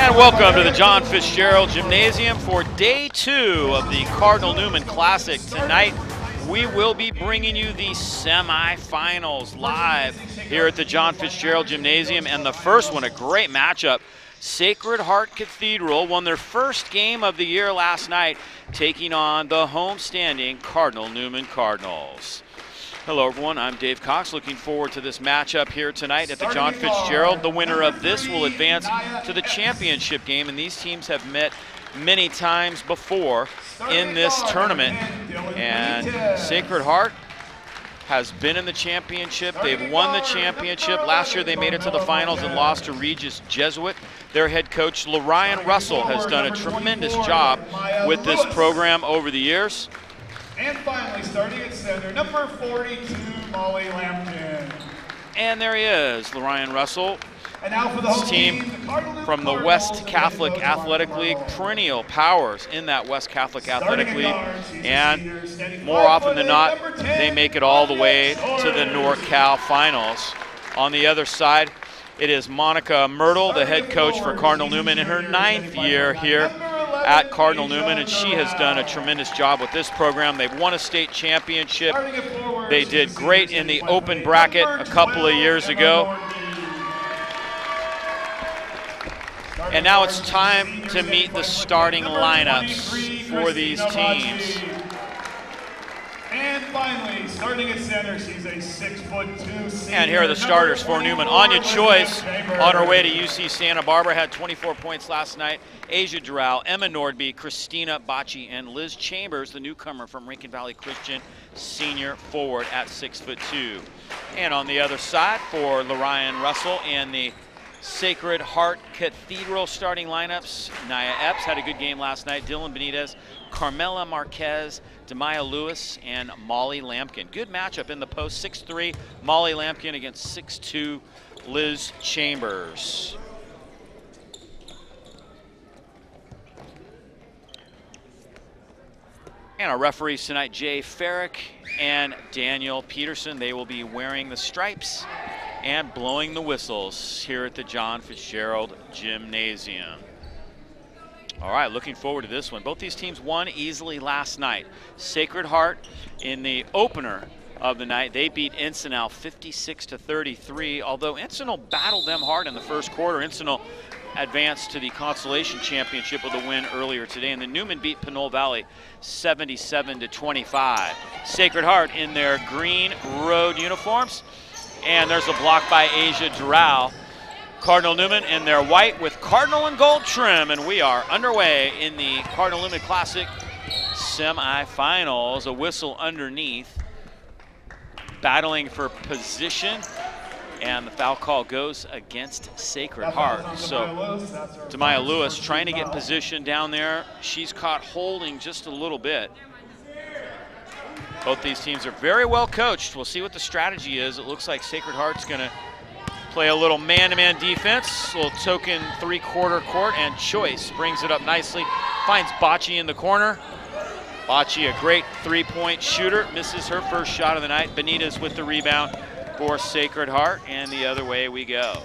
And welcome to the John Fitzgerald Gymnasium for day 2 of the Cardinal Newman Classic. Tonight, we will be bringing you the semifinals live here at the John Fitzgerald Gymnasium. And the first one, a great matchup. Sacred Heart Cathedral won their first game of the year last night, taking on the homestanding Cardinal Newman Cardinals. Hello everyone, I'm Dave Cox. Looking forward to this matchup here tonight at the John Fitzgerald. The winner of this will advance to the championship game, and these teams have met many times before in this tournament. And Sacred Heart has been in the championship. They've won the championship. Last year they made it to the finals and lost to Regis Jesuit. Their head coach, Lorian Russell, has done a tremendous job with this program over the years. And finally, starting at center, number 42, Molly Lampkin. And there he is, Lorian Russell. And now for the home team from the West Catholic Athletic League, perennial powers in that West Catholic Athletic League. And more often than not, they make it all the way to the NorCal finals. On the other side, it is Monica Myrtle, the head coach for Cardinal Newman, in her 9th year here at Cardinal Newman, and she has done a tremendous job with this program. They've won a state championship. They did great in the open bracket a couple of years ago. And now it's time to meet the starting lineups for these teams. And finally, starting at center, she's a 6'2" senior. And here are the starters for Newman. Anya Choice on her way to UC Santa Barbara, had 24 points last night. Asia Doral, Emma Nordby, Christina Bocci, and Liz Chambers, the newcomer from Rankin Valley Christian, senior forward at 6'2". And on the other side for Lorian Russell and the Sacred Heart Cathedral starting lineups, Naya Epps had a good game last night. Dylan Benitez, Carmela Marquez, Demaya Lewis, and Molly Lampkin. Good matchup in the post, 6'3", Molly Lampkin against 6'2", Liz Chambers. And our referees tonight, Jay Farrick and Daniel Peterson. They will be wearing the stripes and blowing the whistles here at the John Fitzgerald Gymnasium. All right, looking forward to this one. Both these teams won easily last night. Sacred Heart in the opener of the night, they beat Encinal 56-33, although Encinal battled them hard in the first quarter. Encinal advanced to the Consolation Championship with a win earlier today, and the Newman beat Pinole Valley 77-25. Sacred Heart in their green road uniforms, and there's a block by Asia Doral. Cardinal Newman in their white with cardinal and gold trim, and we are underway in the Cardinal Newman Classic semifinals. A whistle underneath, battling for position, and the foul call goes against Sacred Heart. So Demaya Lewis trying to get position down there. She's caught holding just a little bit. Both these teams are very well coached. We'll see what the strategy is. It looks like Sacred Heart's going to play a little man-to-man defense, a little token three-quarter court, and Choice brings it up nicely, finds Bocci in the corner. Bocci, a great three-point shooter, misses her first shot of the night. Benitez with the rebound for Sacred Heart, and the other way we go.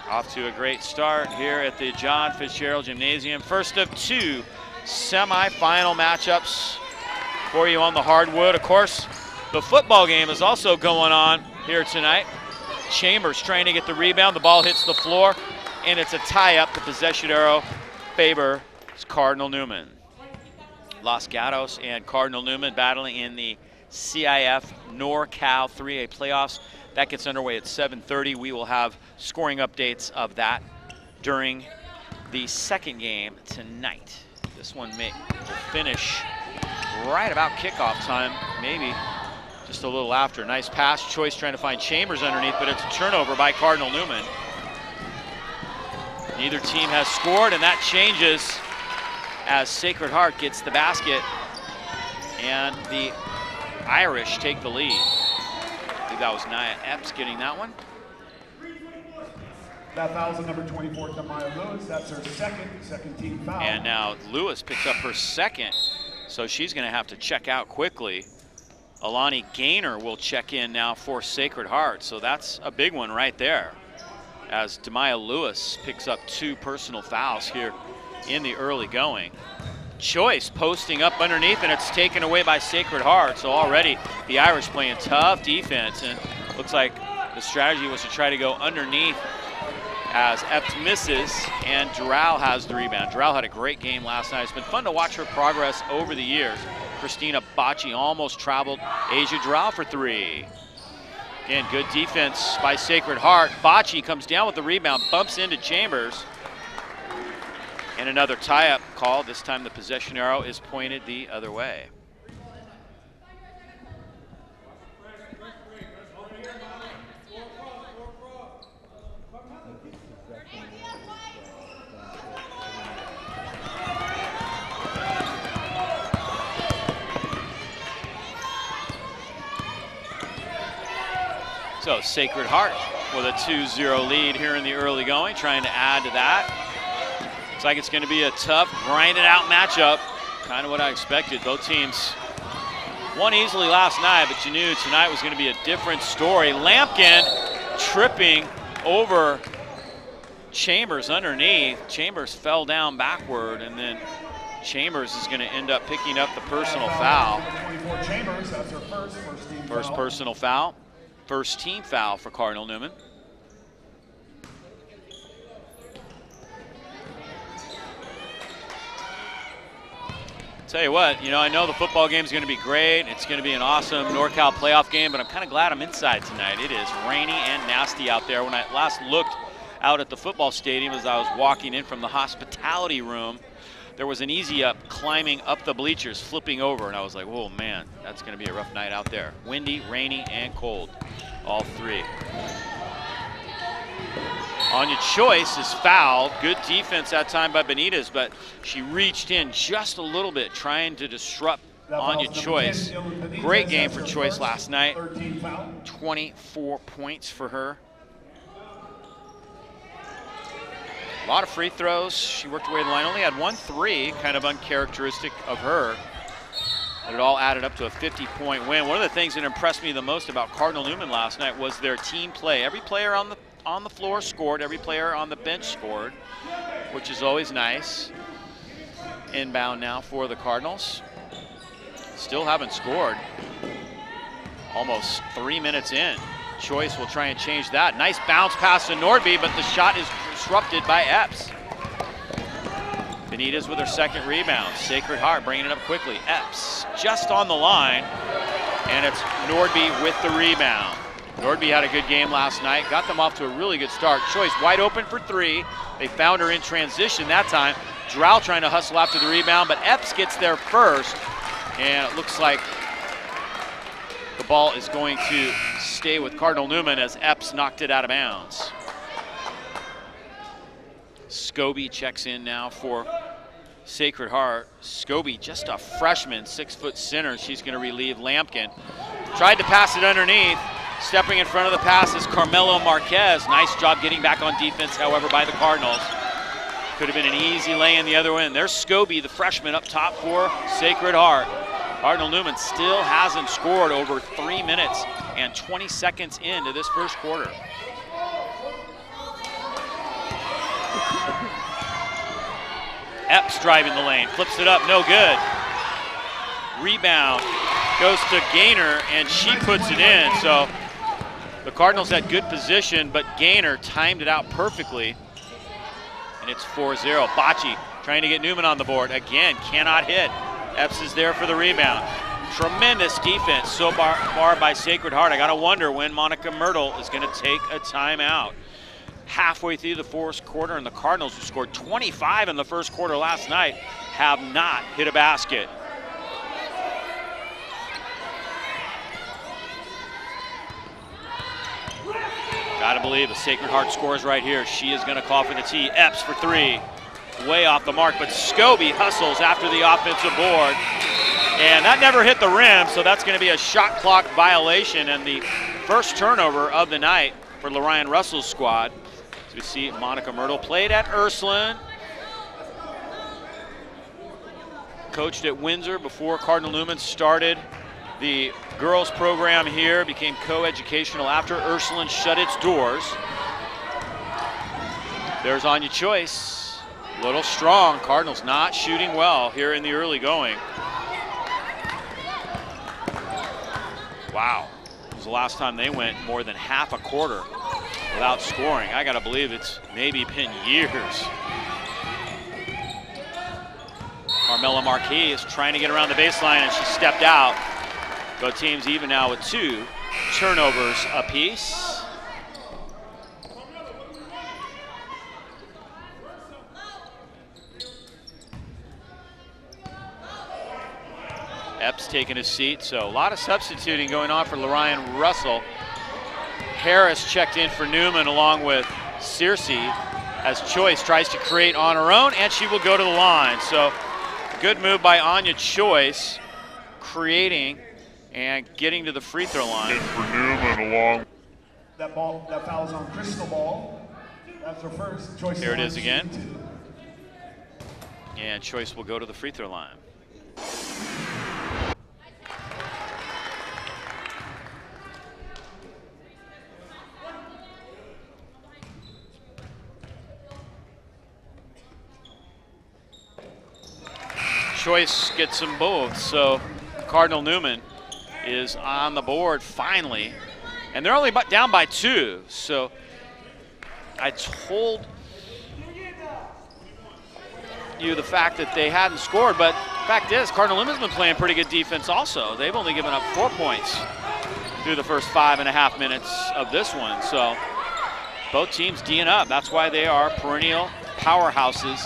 Off to a great start here at the John Fitzgerald Gymnasium. First of 2 semifinal matchups for you on the hardwood. Of course, the football game is also going on here tonight. Chambers trying to get the rebound. The ball hits the floor, and it's a tie-up. The possession arrow favors Cardinal Newman. Los Gatos and Cardinal Newman battling in the CIF NorCal 3A playoffs. That gets underway at 7:30. We will have scoring updates of that during the second game tonight. This one will finish right about kickoff time, maybe just a little after. Nice pass. Choice trying to find Chambers underneath, but it's a turnover by Cardinal Newman. Neither team has scored, and that changes as Sacred Heart gets the basket, and the Irish take the lead. I think that was Naya Epps getting that one. That foul's number 24, Demaya Lewis. That's her second team foul. And now Lewis picks up her second, so she's going to have to check out quickly. Alani Gaynor will check in now for Sacred Heart, so that's a big one right there. as Demaya Lewis picks up 2 personal fouls here in the early going. Choice posting up underneath, and it's taken away by Sacred Heart. So already the Irish playing tough defense, and looks like the strategy was to try to go underneath as Epps misses, and Doral has the rebound. Doral had a great game last night. It's been fun to watch her progress over the years. Christina Bocci almost traveled Asia Doral for 3. Again, good defense by Sacred Heart. Bocci comes down with the rebound, bumps into Chambers. And another tie-up call. This time the possession arrow is pointed the other way. So Sacred Heart with a 2-0 lead here in the early going, trying to add to that. Looks like it's going to be a tough, grinded-out matchup. Kind of what I expected. Both teams won easily last night, but you knew tonight was going to be a different story. Lampkin tripping over Chambers underneath. Chambers fell down backward, and then Chambers is going to end up picking up the personal foul. Chambers, that's her first personal foul. First team foul for Cardinal Newman. Tell you what, I know the football game is going to be great. It's going to be an awesome NorCal playoff game, but I'm kind of glad I'm inside tonight. It is rainy and nasty out there. When I last looked out at the football stadium as I was walking in from the hospitality room, there was an easy up climbing up the bleachers, flipping over, and I was like, whoa, man, that's going to be a rough night out there. Windy, rainy, and cold, all 3. Anya Choice is fouled. Good defense that time by Benitez, but she reached in just a little bit, trying to disrupt Anya Choice. Great game for Choice last night. 24 points for her. A lot of free throws. She worked away the line. Only had 1 3, kind of uncharacteristic of her. But it all added up to a 50-point win. One of the things that impressed me the most about Cardinal Newman last night was their team play. Every player on the floor scored. Every player on the bench scored, which is always nice. Inbound now for the Cardinals. Still haven't scored. Almost 3 minutes in. Choice will try and change that. Nice bounce pass to Nordby, but the shot is disrupted by Epps. Benitez with her second rebound. Sacred Heart bringing it up quickly. Epps just on the line, and it's Nordby with the rebound. Nordby had a good game last night, got them off to a really good start. Choice wide open for 3. They found her in transition that time. Doral trying to hustle after the rebound, but Epps gets there first, and it looks like the ball is going to stay with Cardinal Newman as Epps knocked it out of bounds. Scobie checks in now for Sacred Heart. Scobie, just a freshman, 6-foot center. She's going to relieve Lampkin. Tried to pass it underneath. Stepping in front of the pass is Carmelo Marquez. Nice job getting back on defense, however, by the Cardinals. Could have been an easy lay-in the other end. There's Scobie, the freshman, up top for Sacred Heart. Cardinal Newman still hasn't scored over 3 minutes and 20 seconds into this first quarter. Epps driving the lane, flips it up, no good. Rebound goes to Gaynor, and she puts it in. So the Cardinals had good position, but Gaynor timed it out perfectly. And it's 4-0. Bocci trying to get Newman on the board. Again, cannot hit. Epps is there for the rebound. Tremendous defense so far by Sacred Heart. I gotta wonder when Monica Myrtle is gonna take a timeout. Halfway through the fourth quarter, and the Cardinals, who scored 25 in the first quarter last night, have not hit a basket. Gotta believe the Sacred Heart scores right here. She is gonna call for the tee. Epps for 3. Way off the mark, but Scobie hustles after the offensive board. And that never hit the rim, so that's gonna be a shot clock violation and the first turnover of the night for Lorian Russell's squad. As we see Monica Myrtle played at Ursuline. Coached at Windsor before Cardinal Newman started the girls program here, became co-educational after Ursuline shut its doors. There's Anya Choice. Little strong. Cardinals not shooting well here in the early going. Wow. It was the last time they went more than half a quarter without scoring. I gotta believe it's maybe been years. Carmela Marquis is trying to get around the baseline and she stepped out. Both teams even now with 2 turnovers apiece. Epps taking his seat, so a lot of substituting going on for Lorian Russell. Harris checked in for Newman along with Searcy as Choice tries to create on her own, and she will go to the line. So good move by Anya Choice, creating and getting to the free throw line. In for Newman along. That foul's on Crystal Ball. That's her first. Choice. Here it is again. And Choice will go to the free throw line. Choice gets them both, so Cardinal Newman is on the board finally. And they're only down by 2, so I told you the fact that they hadn't scored, but the fact is Cardinal Newman's been playing pretty good defense also. They've only given up 4 points through the first 5.5 minutes of this one, so both teams D'ing up. That's why they are perennial powerhouses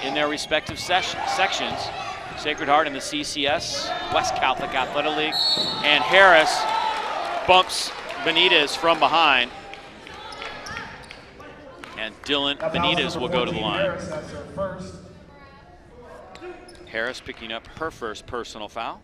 in their respective sections. Sacred Heart in the CCS, West Catholic Athletic League, and Harris bumps Benitez from behind. And Dylan Benitez will go to the line. Harris picking up her first personal foul.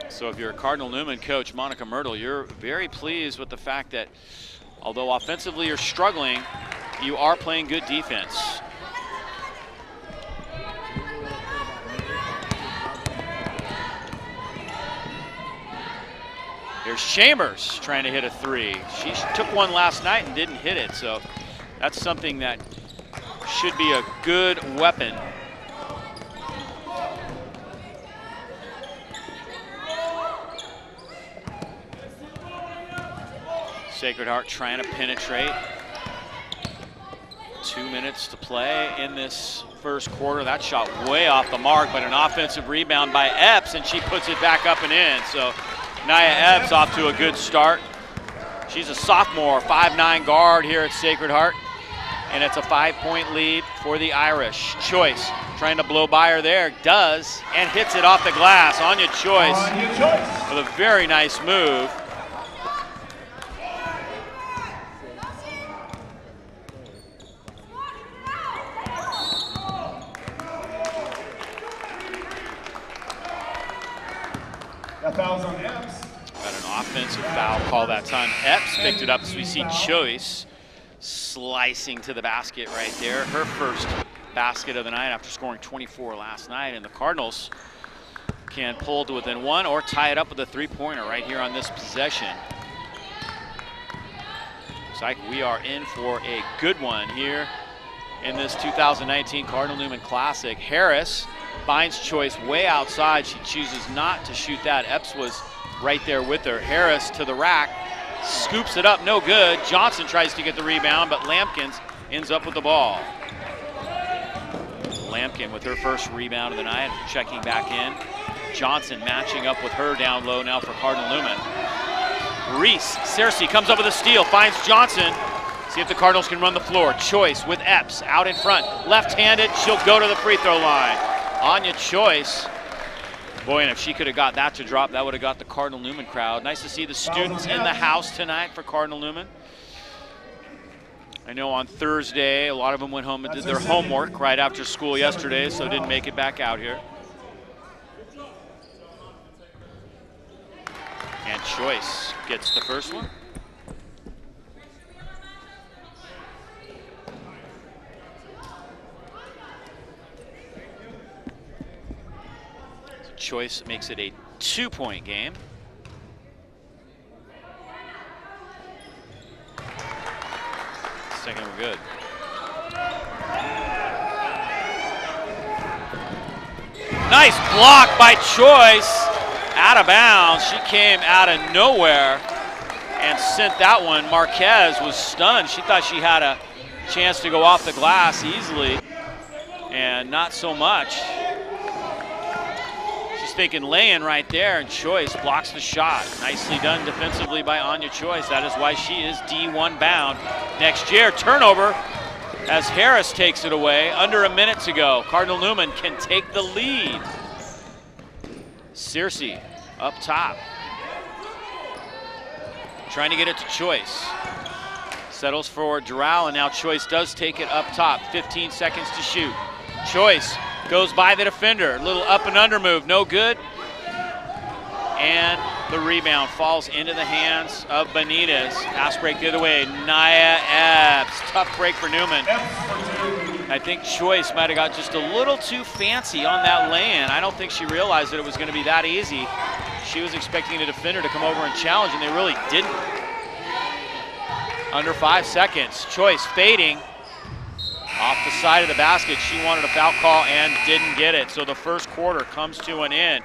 So if you're a Cardinal Newman coach, Monica Myrtle, you're very pleased with the fact that although offensively you're struggling, you are playing good defense. Here's Chambers trying to hit a 3. She took one last night and didn't hit it, so that's something that should be a good weapon. Sacred Heart trying to penetrate. 2 minutes to play in this first quarter. That shot way off the mark, but an offensive rebound by Epps, and she puts it back up and in. So Nia Epps off to a good start. She's a sophomore, 5'9" guard here at Sacred Heart, and it's a 5-point lead for the Irish. Choice trying to blow by her there, does, and hits it off the glass. Anya Choice with a very nice move. Foul's on Epps. Got an offensive foul call that time. Epps picked it up as we see Choice slicing to the basket right there. Her first basket of the night after scoring 24 last night. And the Cardinals can pull to within 1 or tie it up with a 3-pointer right here on this possession. Looks like we are in for a good one here in this 2019 Cardinal Newman Classic. Harris finds Choice way outside. She chooses not to shoot that. Epps was right there with her. Harris to the rack, scoops it up, no good. Johnson tries to get the rebound, but Lampkins ends up with the ball. Lampkin with her first rebound of the night, checking back in. Johnson matching up with her down low now for Cardinal Newman. Reese, Searcy comes up with a steal, finds Johnson. See if the Cardinals can run the floor. Choice with Epps out in front. Left-handed, she'll go to the free throw line. Anya Choice. Boy, and if she could have got that to drop, that would have got the Cardinal Newman crowd. Nice to see the students in the house tonight for Cardinal Newman. I know on Thursday, a lot of them went home and did their homework right after school yesterday, so didn't make it back out here. And Choice gets the first one. Choice makes it a 2-point game. Second, we're good. Nice block by Choice. Out of bounds. She came out of nowhere and sent that one. Marquez was stunned. She thought she had a chance to go off the glass easily, and not so much. She's thinking lay-in right there, and Choice blocks the shot. Nicely done defensively by Anya Choice. That is why she is D1 bound. Next year, turnover as Harris takes it away. Under a minute to go. Cardinal Newman can take the lead. Searcy up top. Trying to get it to Choice. Settles for Doral, and now Choice does take it up top. 15 seconds to shoot. Choice goes by the defender. Little up and under move, no good. And the rebound falls into the hands of Benitez. Pass break the other way. Nia Epps. Tough break for Newman. I think Choice might have got just a little too fancy on that lay-in. I don't think she realized that it was going to be that easy. She was expecting the defender to come over and challenge, and they really didn't. Under 5 seconds. Choice fading off the side of the basket. She wanted a foul call and didn't get it. So the first quarter comes to an end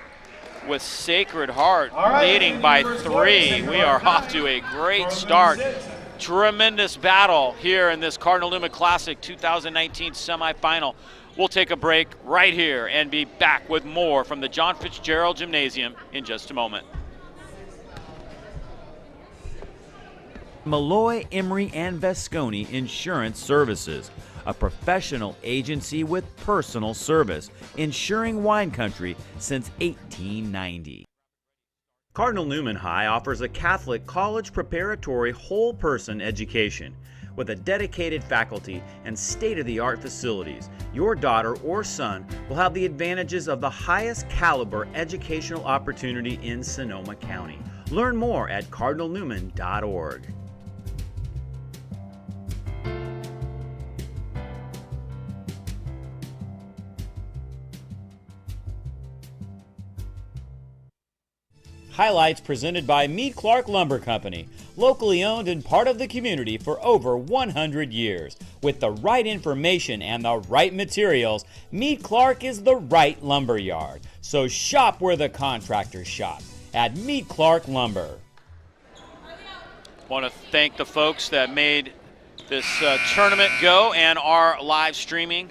with Sacred Heart leading by 3. We are off to a great start. Tremendous battle here in this Cardinal Newman Classic 2019 semifinal. We'll take a break right here and be back with more from the John Fitzgerald Gymnasium in just a moment. Malloy, Emery, and Vasconi Insurance Services, a professional agency with personal service, insuring wine country since 1890. Cardinal Newman High offers a Catholic college preparatory whole-person education. With a dedicated faculty and state-of-the-art facilities, your daughter or son will have the advantages of the highest caliber educational opportunity in Sonoma County. Learn more at cardinalnewman.org. Highlights presented by Meade Clark Lumber Company, locally owned and part of the community for over 100 years. With the right information and the right materials, Meade Clark is the right lumber yard. So shop where the contractors shop, at Meade Clark Lumber. Want to thank the folks that made this tournament go and are live streaming.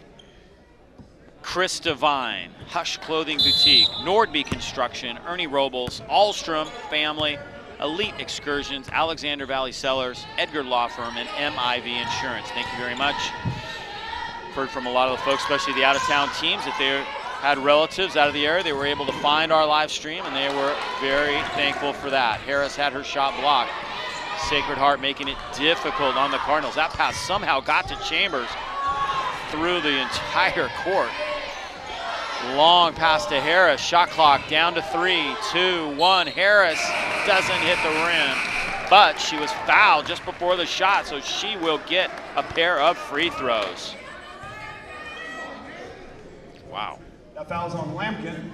Chris Devine, Hush Clothing Boutique, Nordby Construction, Ernie Robles, Ahlstrom Family, Elite Excursions, Alexander Valley Cellars, Edgar Law Firm, and MIV Insurance. Thank you very much. Heard from a lot of the folks, especially the out-of-town teams, that they had relatives out of the area. They were able to find our live stream, and they were very thankful for that. Harris had her shot blocked. Sacred Heart making it difficult on the Cardinals. That pass somehow got to Chambers through the entire court. Long pass to Harris. Shot clock down to 3, 2, 1. Harris doesn't hit the rim, but she was fouled just before the shot, so she will get a pair of free throws. Wow. That foul's on Lampkin.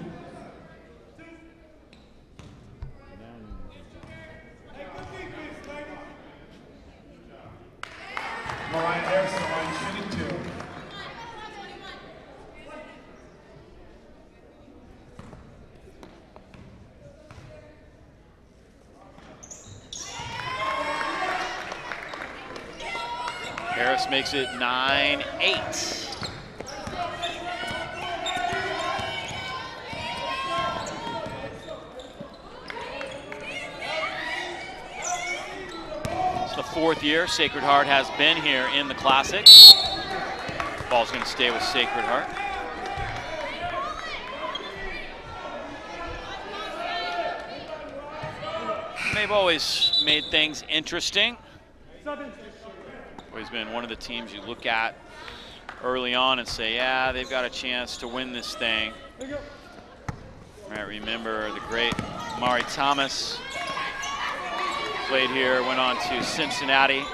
Mariah Harris, the line shooting 2. Harris makes it 9-8. It's the 4th year Sacred Heart has been here in the Classic. Ball's going to stay with Sacred Heart. They've always made things interesting. Always been one of the teams you look at early on and say, yeah, they've got a chance to win this thing. Right, remember the great Mari Thomas. Played here, went on to Cincinnati. They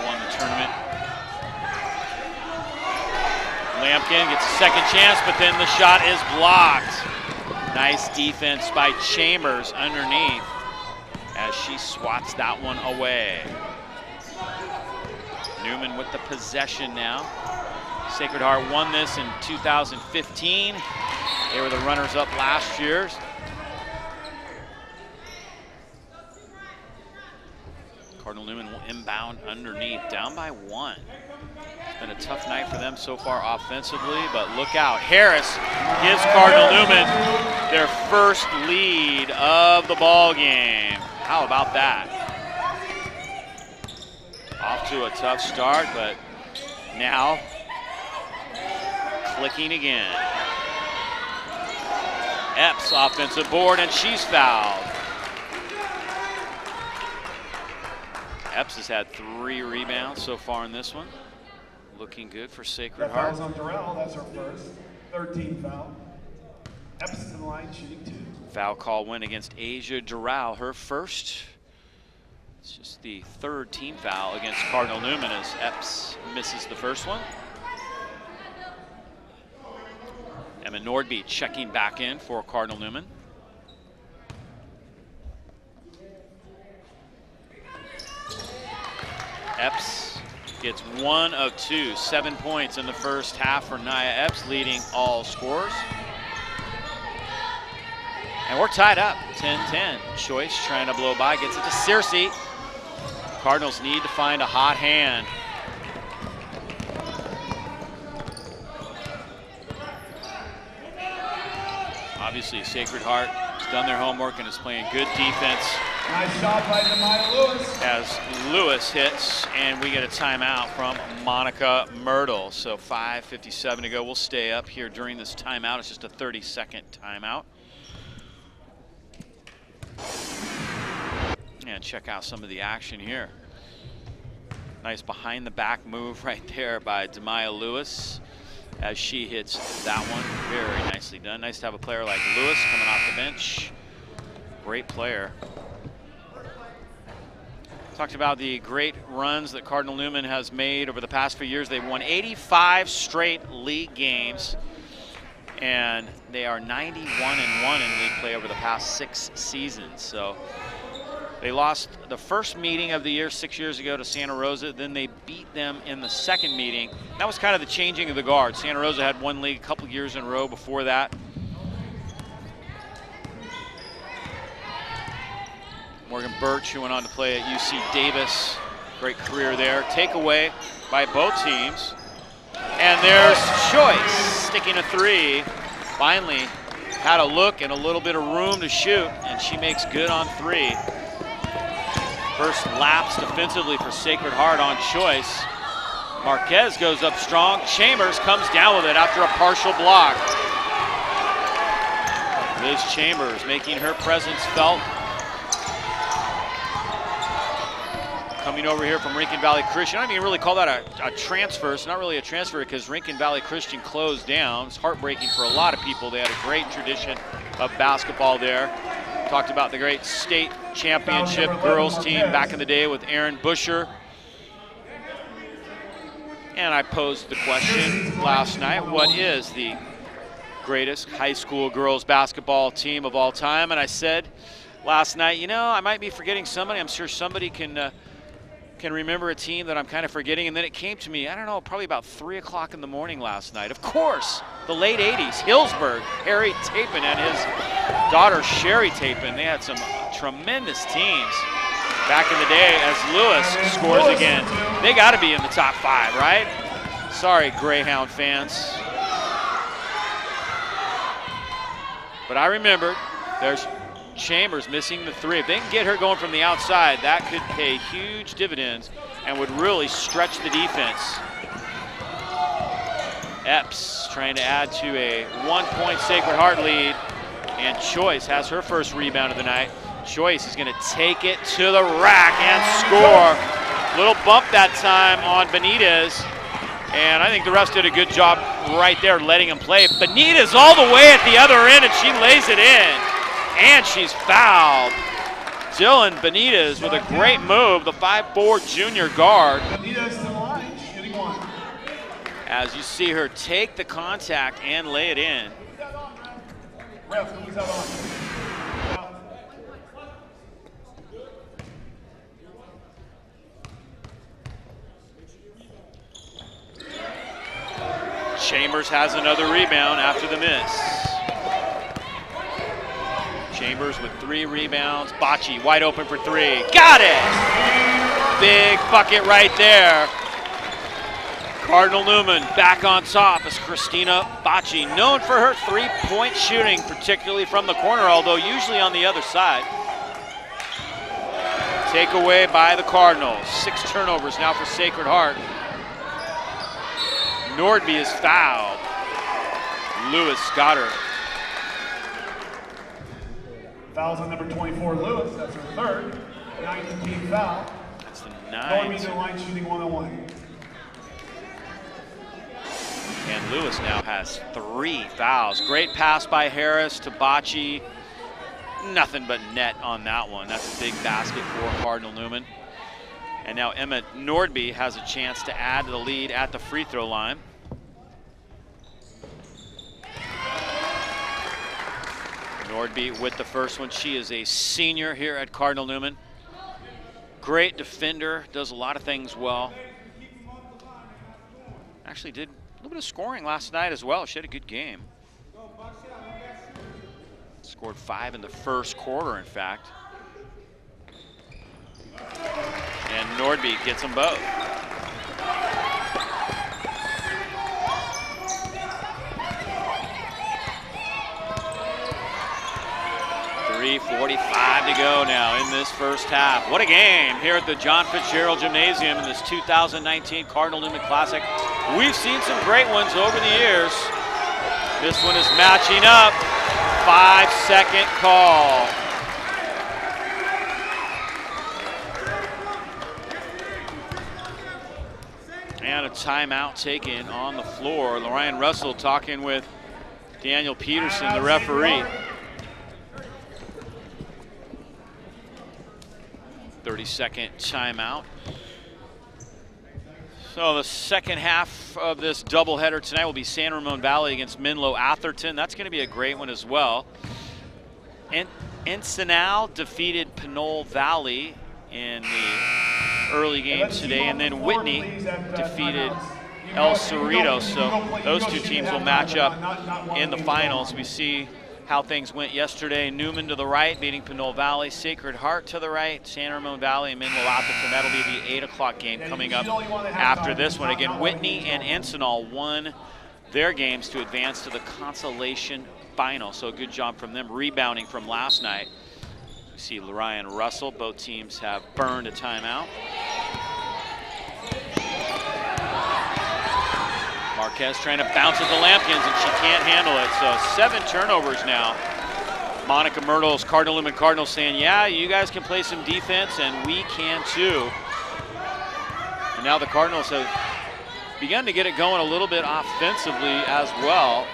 won the tournament. Lampkin gets a second chance, but then the shot is blocked. Nice defense by Chambers underneath as she swats that one away. Newman with the possession now. Sacred Heart won this in 2015. They were the runners-up last year. Cardinal Newman will inbound underneath, down by 1. It's been a tough night for them so far offensively, but look out. Harris gives Cardinal Newman their first lead of the ball game. How about that? Off to a tough start, but now clicking again. Epps offensive board, and she's fouled. Epps has had 3 rebounds so far in this one. Looking good for Sacred That Heart. foul's on Durrell, that's her first. 13th foul. Epps is in the line shooting 2. Foul call went against Asia Doral, her first. It's just the 3rd team foul against Cardinal Newman as Epps misses the first one. Emma Nordby checking back in for Cardinal Newman. Epps gets 1 of 2, 7 points in the first half for Nia Epps, leading all scorers. And we're tied up, 10-10. Choice trying to blow by, gets it to Searcy. Cardinals need to find a hot hand. Obviously, Sacred Heart has done their homework and is playing good defense. Nice shot by Demaya Lewis. As Lewis hits, and we get a timeout from Monica Myrtle. So 5:57 to go. We'll stay up here during this timeout. It's just a 30-second timeout. And check out some of the action here. Nice behind the back move right there by Demaya Lewis as she hits that one. Very nicely done. Nice to have a player like Lewis coming off the bench. Great player. Talked about the great runs that Cardinal Newman has made over the past few years. They've won 85 straight league games, and they are 91-1 in league play over the past 6 seasons. So they lost the first meeting of the year 6 years ago to Santa Rosa. Then they beat them in the second meeting. That was kind of the changing of the guard. Santa Rosa had won league a couple years in a row before that. Morgan Birch, who went on to play at UC Davis. Great career there. Takeaway by both teams. And there's Choice sticking a 3. Finally had a look and a little bit of room to shoot, and she makes good on 3. First lapse defensively for Sacred Heart on Choice. Marquez goes up strong. Chambers comes down with it after a partial block. Liz Chambers making her presence felt. Coming over here from Rincon Valley Christian. I don't even really call that a transfer. It's not really a transfer because Rincon Valley Christian closed down. It's heartbreaking for a lot of people. They had a great tradition of basketball there. Talked about the great state championship girls team back in the day with Aaron Busher. And I posed the question last night, what is the greatest high school girls basketball team of all time? And I said last night, you know, I might be forgetting somebody. I'm sure somebody can remember a team that I'm kind of forgetting. And then it came to me, I don't know, probably about 3 o'clock in the morning last night. Of course, the late 80s, Hillsburg, Harry Tapin and his daughter Sherry Tapin. They had some tremendous teams back in the day as Lewis scores again. They got to be in the top 5, right? Sorry, Greyhound fans. But I remembered there's Chambers missing the 3. If they can get her going from the outside, that could pay huge dividends and would really stretch the defense. Epps trying to add to a 1-point Sacred Heart lead, and Choice has her first rebound of the night. Choice is going to take it to the rack and score. Little bump that time on Benitez, and I think the refs did a good job right there letting him play. Benitez all the way at the other end, and she lays it in. And she's fouled. Dylan Benitez with a great move, the 5'4" junior guard. Benitez to the line, shooting 1. as you see her take the contact and lay it in. Ref, who's that on? Chambers has another rebound after the miss. Chambers with 3 rebounds. Bocce wide open for 3. Got it! Big bucket right there. Cardinal Newman back on top as Christina Bocce, known for her 3-point shooting, particularly from the corner, although usually on the other side. Takeaway by the Cardinals. 6 turnovers now for Sacred Heart. Nordby is fouled. Lewis got her. Fouls on number 24, Lewis. That's her third. 9th team foul. That's the Nordby 9th. to the line shooting 1-on-1. And Lewis now has 3 fouls. Great pass by Harris to Bocce. Nothing but net on that one. That's a big basket for Cardinal Newman. And now Emma Nordby has a chance to add to the lead at the free throw line. Nordby with the first one. She is a senior here at Cardinal Newman. Great defender, does a lot of things well. Actually did a little bit of scoring last night as well. She had a good game. Scored 5 in the first quarter, in fact. And Nordby gets them both. .345 to go now in this first half. What a game here at the John Fitzgerald Gymnasium in this 2019 Cardinal Newman Classic. We've seen some great ones over the years. This one is matching up. 5-second call. And a timeout taken on the floor. Lorian Russell talking with Daniel Peterson, the referee. 30-second timeout. So the second half of this doubleheader tonight will be San Ramon Valley against Menlo Atherton. That's going to be a great one as well. And Encinal defeated Pinole Valley in the early game today, and then Whitney defeated El Cerrito. So those two teams will match up in the finals. We see how things went yesterday. Newman to the right, beating Pinole Valley. Sacred Heart to the right. San Ramon Valley and Menlo Atherton. That'll be the 8 o'clock game coming up after this one. Again, Whitney and Encinal won their games to advance to the consolation final. So a good job from them rebounding from last night. We see Lorian Russell. Both teams have burned a timeout. Marquez trying to bounce at the Lampkins, and she can't handle it. So 7 turnovers now. Monica Myrtle's Cardinal Newman Cardinals saying, yeah, you guys can play some defense, and we can too. And now the Cardinals have begun to get it going a little bit offensively as well.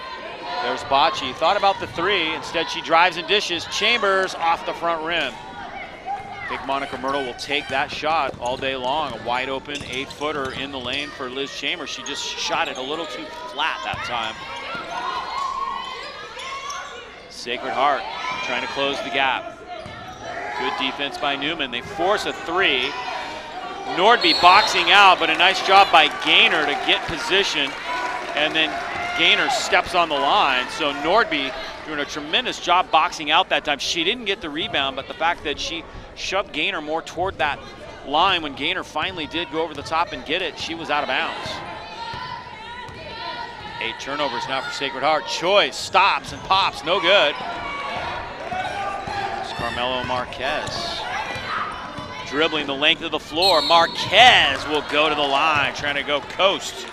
There's Bocce. Thought about the 3. Instead, she drives and dishes. Chambers off the front rim. I think Monica Myrtle will take that shot all day long. A wide open 8-footer in the lane for Liz Chambers. She just shot it a little too flat that time. Sacred Heart trying to close the gap. Good defense by Newman. They force a 3. Nordby boxing out, but a nice job by Gaynor to get position. And then Gaynor steps on the line. So Nordby doing a tremendous job boxing out that time. She didn't get the rebound, but the fact that she shoved Gaynor more toward that line when Gaynor finally did go over the top and get it, she was out of bounds. 8 turnovers now for Sacred Heart. Choice stops and pops, no good. It's Carmelo Marquez. Dribbling the length of the floor. Marquez will go to the line, trying to go coast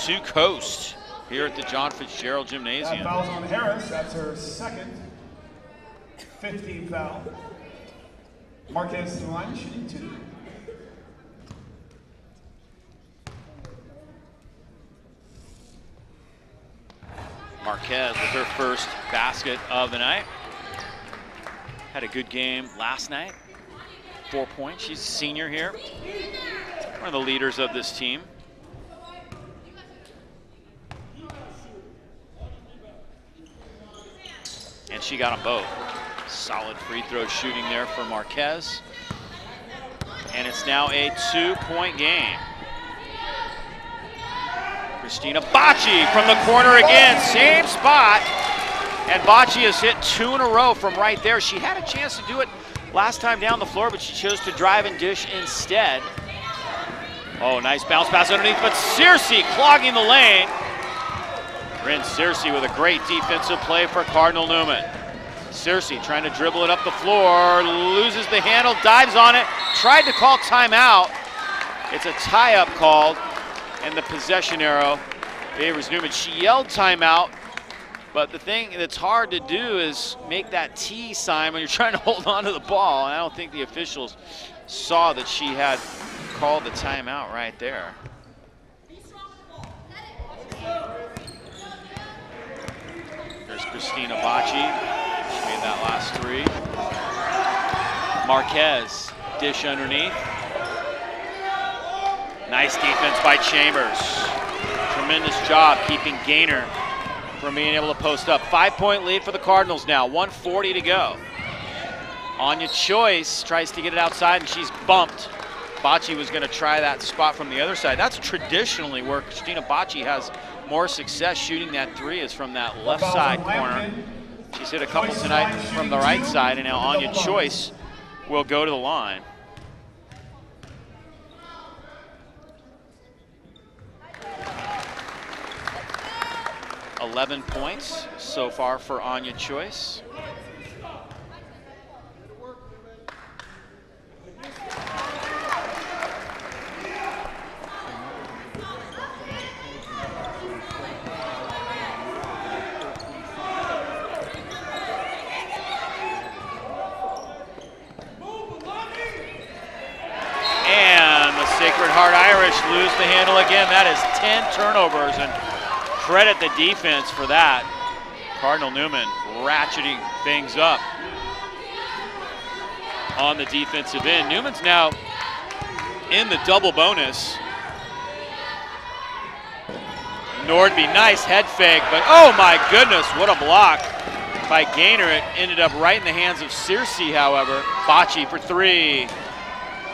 to coast here at the John Fitzgerald Gymnasium. That foul's on Harris. That's her second. 15th foul. Marquez to the line, shooting 2. Marquez with her first basket of the night. Had a good game last night. 4 points. She's a senior here. One of the leaders of this team. and she got them both. Solid free throw shooting there for Marquez. And it's now a 2-point game. Christina Bocci from the corner again, same spot. And Bocci has hit 2 in a row from right there. She had a chance to do it last time down the floor, but she chose to drive and dish instead. Oh, nice bounce pass underneath, but Searcy clogging the lane. Rin Searcy with a great defensive play for Cardinal Newman. Searcy trying to dribble it up the floor, loses the handle, dives on it, tried to call timeout. It's a tie-up called, and the possession arrow favors Newman. She yelled timeout, but the thing that's hard to do is make that T sign when you're trying to hold on to the ball. And I don't think the officials saw that she had called the timeout right there. There's Christina Bocci. She made that last 3. Marquez, dish underneath. Nice defense by Chambers. Tremendous job keeping Gaynor from being able to post up. 5-point lead for the Cardinals now, 1:40 to go. Anya Choice tries to get it outside and she's bumped. Bocci was going to try that spot from the other side. That's traditionally where Christina Bocci has more success shooting that 3 is from that left side corner. She's hit a couple tonight from the right side, and now Anya Choice will go to the line. $11 points so far for Anya Choice. And the Sacred Heart Irish lose the handle again. That is 10 turnovers, and credit the defense for that. Cardinal Newman ratcheting things up on the defensive end. Newman's now in the double bonus. Nordby, nice head fake, but oh my goodness, what a block by Gaynor. It ended up right in the hands of Searcy, however. Bocci for 3.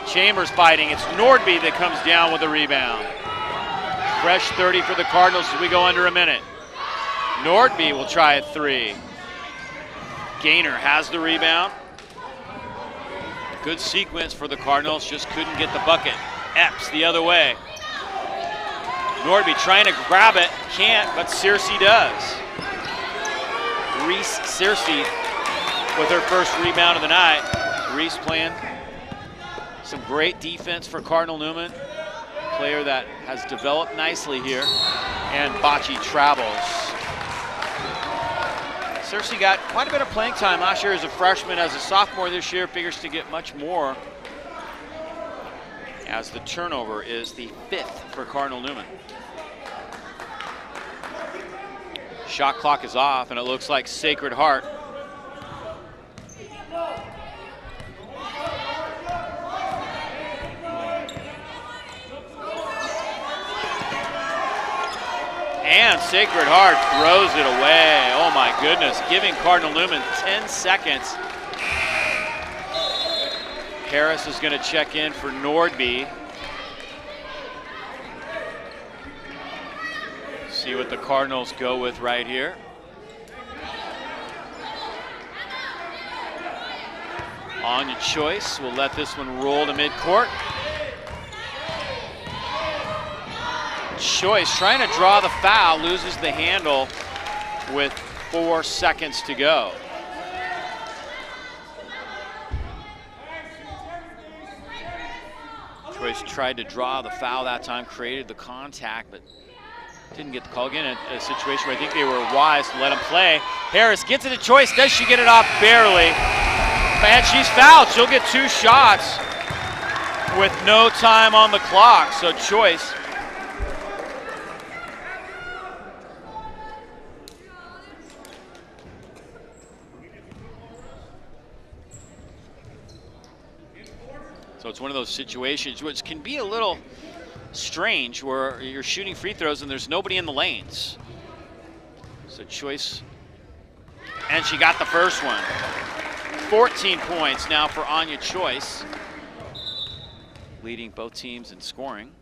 Chambers fighting. It's Nordby that comes down with a rebound. Fresh 30 for the Cardinals as we go under a minute. Nordby will try a 3. Gaynor has the rebound. Good sequence for the Cardinals, just couldn't get the bucket. Epps the other way. Nordby trying to grab it, can't, but Searcy does. Reese Searcy with her first rebound of the night. Reese playing some great defense for Cardinal Newman. Player that has developed nicely here. And Bocci travels. Searcy got quite a bit of playing time last year as a freshman. As a sophomore this year, figures to get much more, as the turnover is the 5th for Cardinal Newman. Shot clock is off, and it looks like Sacred Heart and Sacred Heart throws it away. Oh my goodness, giving Cardinal Newman 10 seconds. Harris is going to check in for Nordby. See what the Cardinals go with right here. Anya Choice will let this one roll to midcourt. Choice trying to draw the foul, loses the handle with 4 seconds to go. Choice tried to draw the foul that time, created the contact, but didn't get the call. Again, a situation where I think they were wise to let him play. Harris gets it to Choice. Does she get it off? Barely. And she's fouled. She'll get 2 shots with no time on the clock. So Choice it's one of those situations which can be a little strange where you're shooting free throws and there's nobody in the lanes. So Choice And she got the first one. 14 points now for Anya Choice, leading both teams in scoring.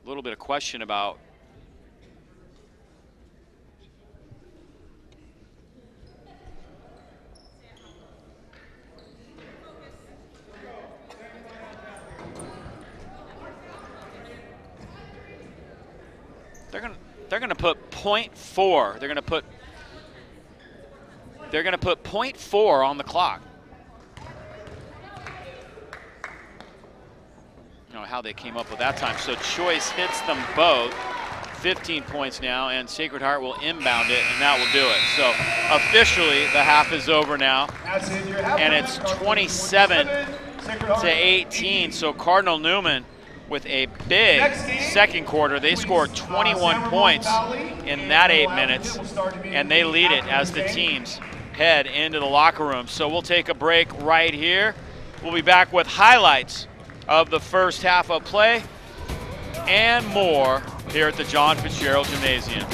A little bit of question about they're gonna put 0.4. They're gonna put 0.4 on the clock. I don't know how they came up with that time. So Choice hits them both. 15 points now, and Sacred Heart will inbound it, and that will do it. So officially, the half is over now, and it's 27 to 18. So Cardinal Newman with a big second quarter. They scored 21 points in that 8 minutes, and they lead it as the teams head into the locker room. So we'll take a break right here. We'll be back with highlights of the first half of play and more here at the John Fitzgerald Gymnasium.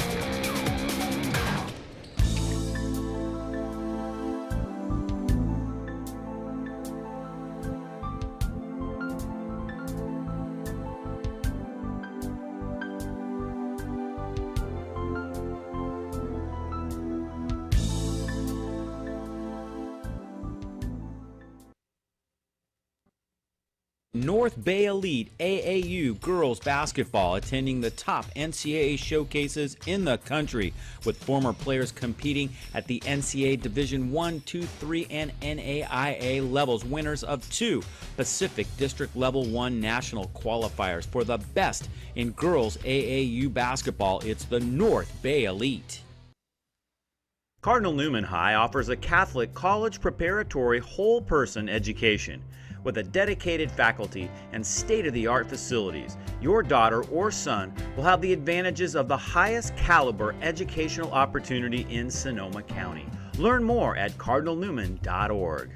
North Bay Elite AAU girls basketball attending the top NCAA showcases in the country, with former players competing at the NCAA Division I, II, III, and NAIA levels, winners of 2 Pacific District Level 1 national qualifiers. For the best in girls AAU basketball, it's the North Bay Elite. Cardinal Newman High offers a Catholic college preparatory whole-person education. With a dedicated faculty and state-of-the-art facilities, your daughter or son will have the advantages of the highest caliber educational opportunity in Sonoma County. Learn more at cardinalnewman.org.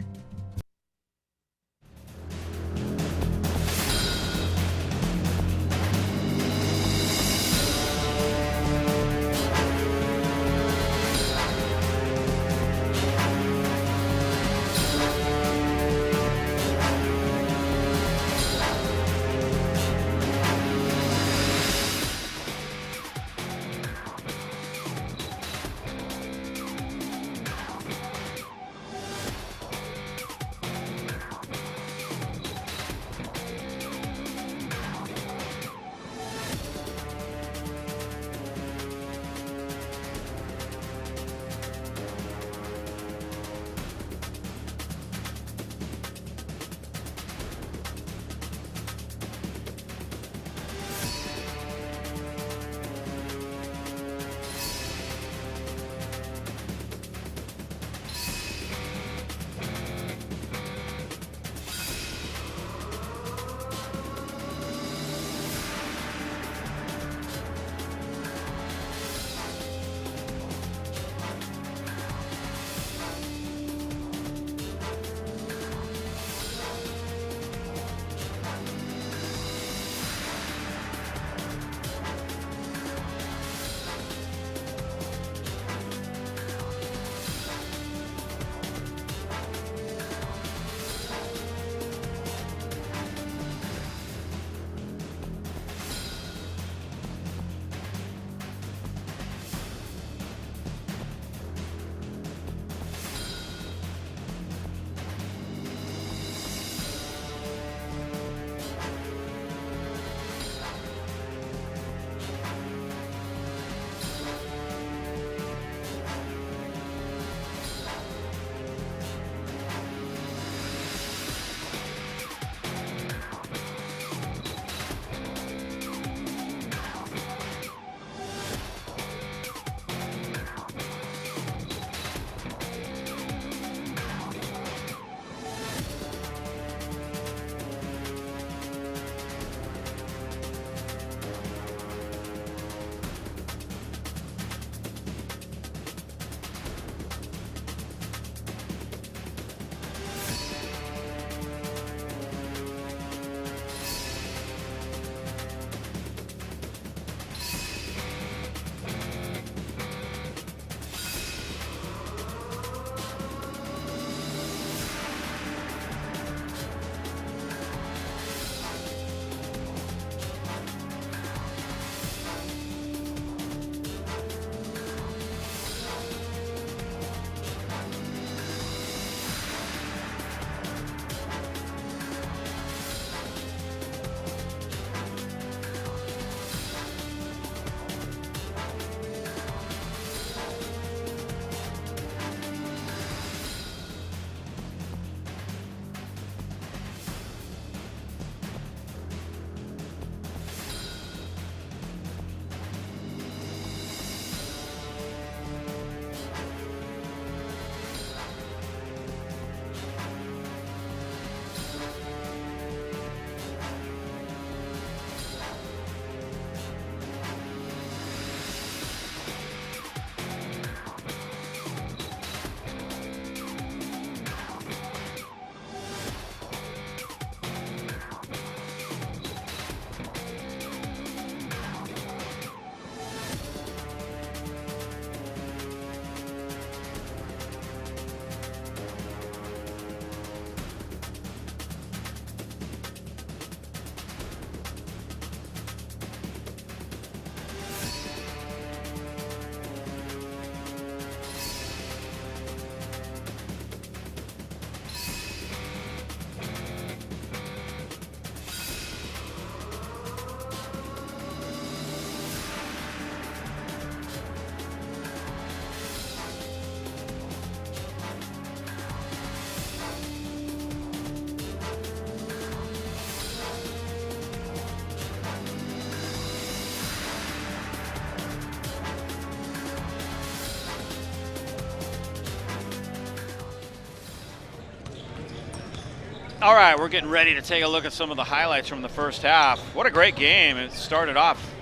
All right, we're getting ready to take a look at some of the highlights from the first half. What a great game. It started off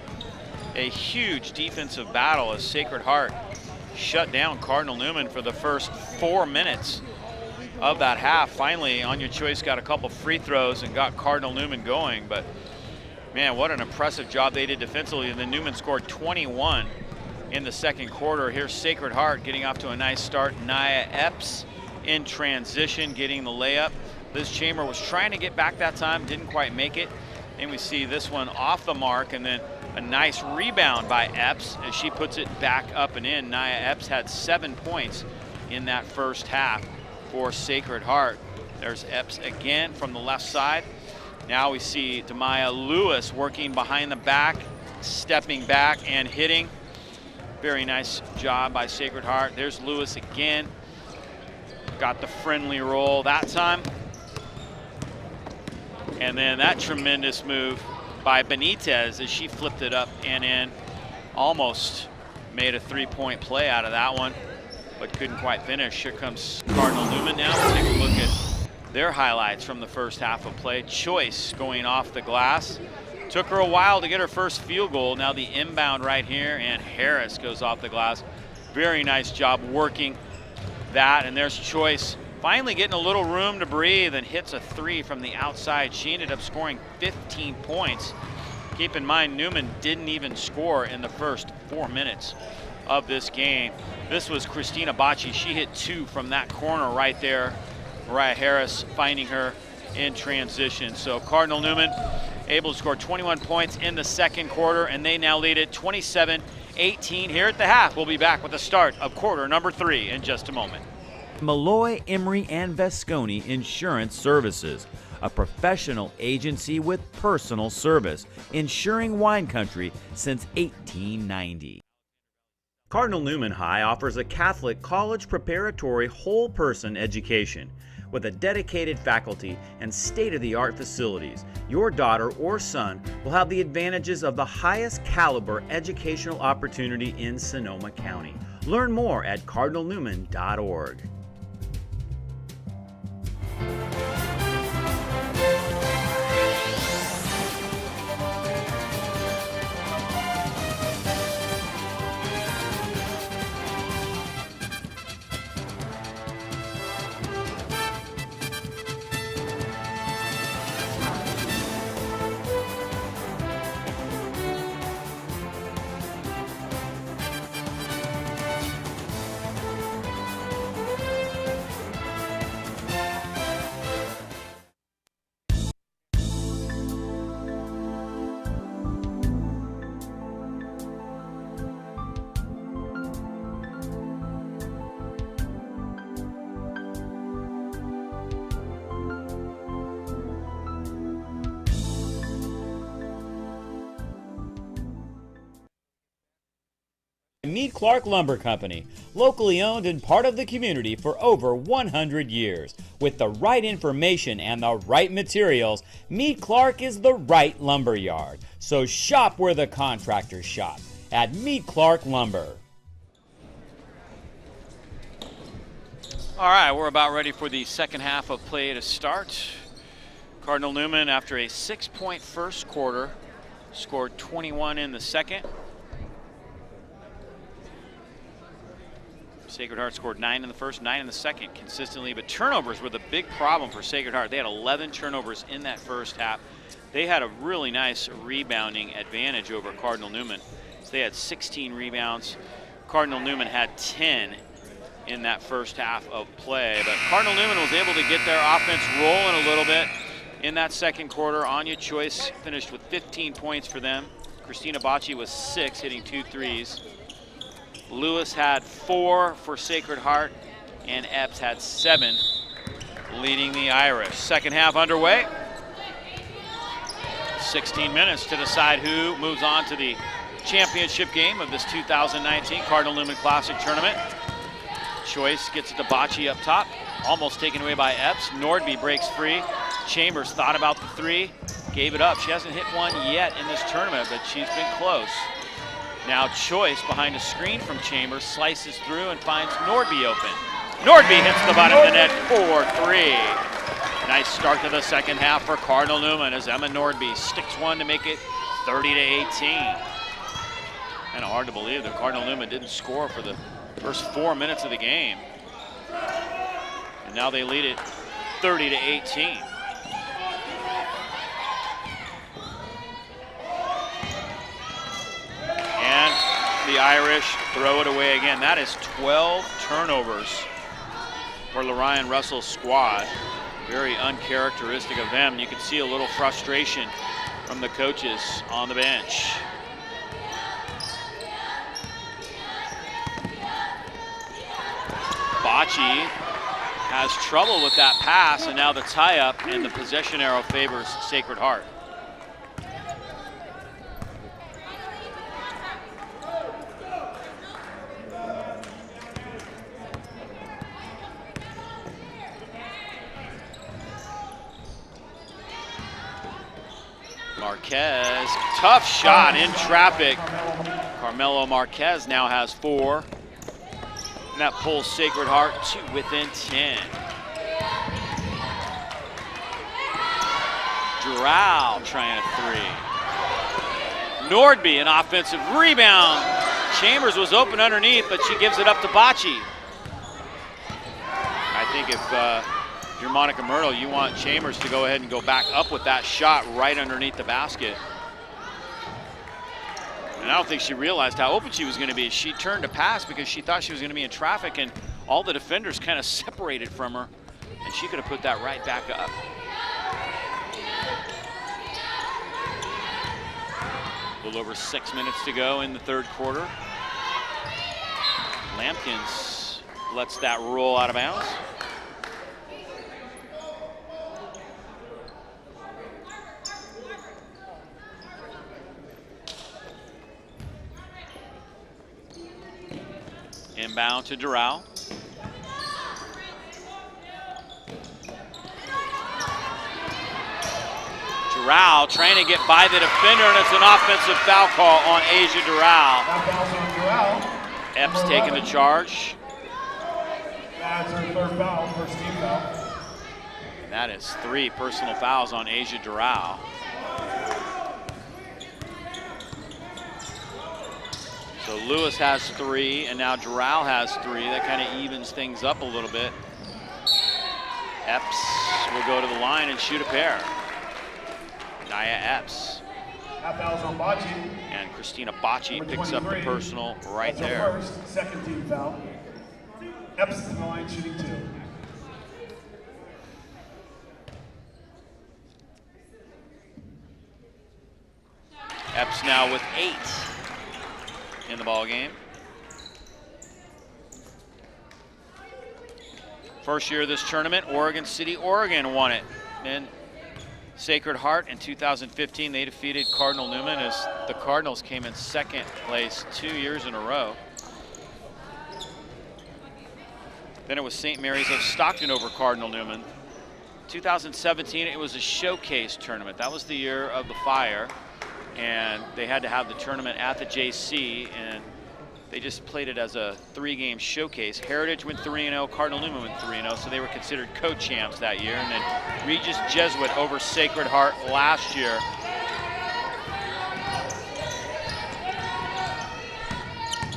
a huge defensive battle as Sacred Heart shut down Cardinal Newman for the first 4 minutes of that half. Finally, On Your Choice got a couple free throws and got Cardinal Newman going, but man, what an impressive job they did defensively. And then Newman scored 21 in the second quarter. Here's Sacred Heart getting off to a nice start. Nia Epps in transition, getting the layup. Liz Chamber was trying to get back that time, didn't quite make it. And we see this one off the mark, and then a nice rebound by Epps as she puts it back up and in. Nia Epps had 7 points in that first half for Sacred Heart. There's Epps again from the left side. Now we see Demaya Lewis working behind the back, stepping back and hitting. Very nice job by Sacred Heart. There's Lewis again. Got the friendly roll that time. And then that tremendous move by Benitez as she flipped it up and in. Almost made a three-point play out of that one, but couldn't quite finish. Here comes Cardinal Newman now. We'll take a look at their highlights from the first half of play. Choice going off the glass. Took her a while to get her first field goal. Now the inbound right here, and Harris goes off the glass. Very nice job working that, and there's Choice finally getting a little room to breathe and hits a three from the outside. She ended up scoring 15 points. Keep in mind, Newman didn't even score in the first 4 minutes of this game. This was Christina Bacci. She hit 2 from that corner right there. Mariah Harris finding her in transition. So Cardinal Newman able to score 21 points in the second quarter, and they now lead it 27-18 here at the half. We'll be back with the start of quarter number 3 in just a moment. Malloy, Emery, and Vasconi Insurance Services, a professional agency with personal service, insuring wine country since 1890. Cardinal Newman High offers a Catholic college preparatory whole-person education. With a dedicated faculty and state-of-the-art facilities, your daughter or son will have the advantages of the highest caliber educational opportunity in Sonoma County. Learn more at cardinalnewman.org. Meade Clark Lumber Company, locally owned and part of the community for over 100 years. With the right information and the right materials, Meade Clark is the right lumber yard. So shop where the contractors shop, at Meade Clark Lumber. All right, we're about ready for the second half of play to start. Cardinal Newman, after a 6-point first quarter, scored 21 in the second. Sacred Heart scored 9 in the first, 9 in the second consistently, but turnovers were the big problem for Sacred Heart. They had 11 turnovers in that first half. They had a really nice rebounding advantage over Cardinal Newman. So they had 16 rebounds. Cardinal Newman had 10 in that first half of play, but Cardinal Newman was able to get their offense rolling a little bit in that second quarter. Anya Choice finished with 15 points for them. Christina Bacci was 6, hitting 2 threes. Lewis had 4 for Sacred Heart, and Epps had 7, leading the Irish. Second half underway. 16 minutes to decide who moves on to the championship game of this 2019 Cardinal Newman Classic Tournament. Choice gets it to Bacci up top, almost taken away by Epps. Nordby breaks free. Chambers thought about the 3, gave it up. She hasn't hit one yet in this tournament, but she's been close. Now Choice behind a screen from Chambers, slices through and finds Nordby open. Nordby hits the bottom of the net for 3. Nice start to the second half for Cardinal Newman as Emma Nordby sticks one to make it 30-18. Kind of hard to believe that Cardinal Newman didn't score for the first 4 minutes of the game. And now they lead it 30-18. And the Irish throw it away again. That is 12 turnovers for Lorian Russell's squad. Very uncharacteristic of them. You can see a little frustration from the coaches on the bench. Bocce has trouble with that pass, and now the tie-up and the possession arrow favors Sacred Heart. Marquez, tough shot in traffic. Carmelo Marquez now has 4. And that pulls Sacred Heart to within 10. Drow trying a 3. Nordby, an offensive rebound. Chambers was open underneath, but she gives it up to Bocce. I think if you're Monica Myrtle, you want Chambers to go ahead and go back up with that shot right underneath the basket. And I don't think she realized how open she was going to be. She turned to pass because she thought she was going to be in traffic, and all the defenders kind of separated from her, and she could have put that right back up. A little over 6 minutes to go in the third quarter. Lampkins lets that roll out of bounds. Inbound to Doral. Doral trying to get by the defender, and it's an offensive foul call on Asia Doral. Epps taking the charge. That's her third foul, first team foul. That is 3 personal fouls on Asia Doral. So Lewis has 3, and now Doral has 3. That kind of evens things up a little bit. Epps will go to the line and shoot a pair. Naya Epps. That foul's on Bocce. And Christina Bocce picks up the personal right That's there. her first, second team foul. Epps to the line, shooting 2. Epps now with 8 in the ball game. First year of this tournament, Oregon City, Oregon won it. And Sacred Heart in 2015, they defeated Cardinal Newman as the Cardinals came in second place 2 years in a row. Then it was St. Mary's of Stockton over Cardinal Newman. 2017, it was a showcase tournament. That was the year of the fire. And they had to have the tournament at the JC, and they just played it as a 3-game showcase. Heritage went 3-0, Cardinal Newman went 3-0, so they were considered co-champs that year. And then Regis Jesuit over Sacred Heart last year.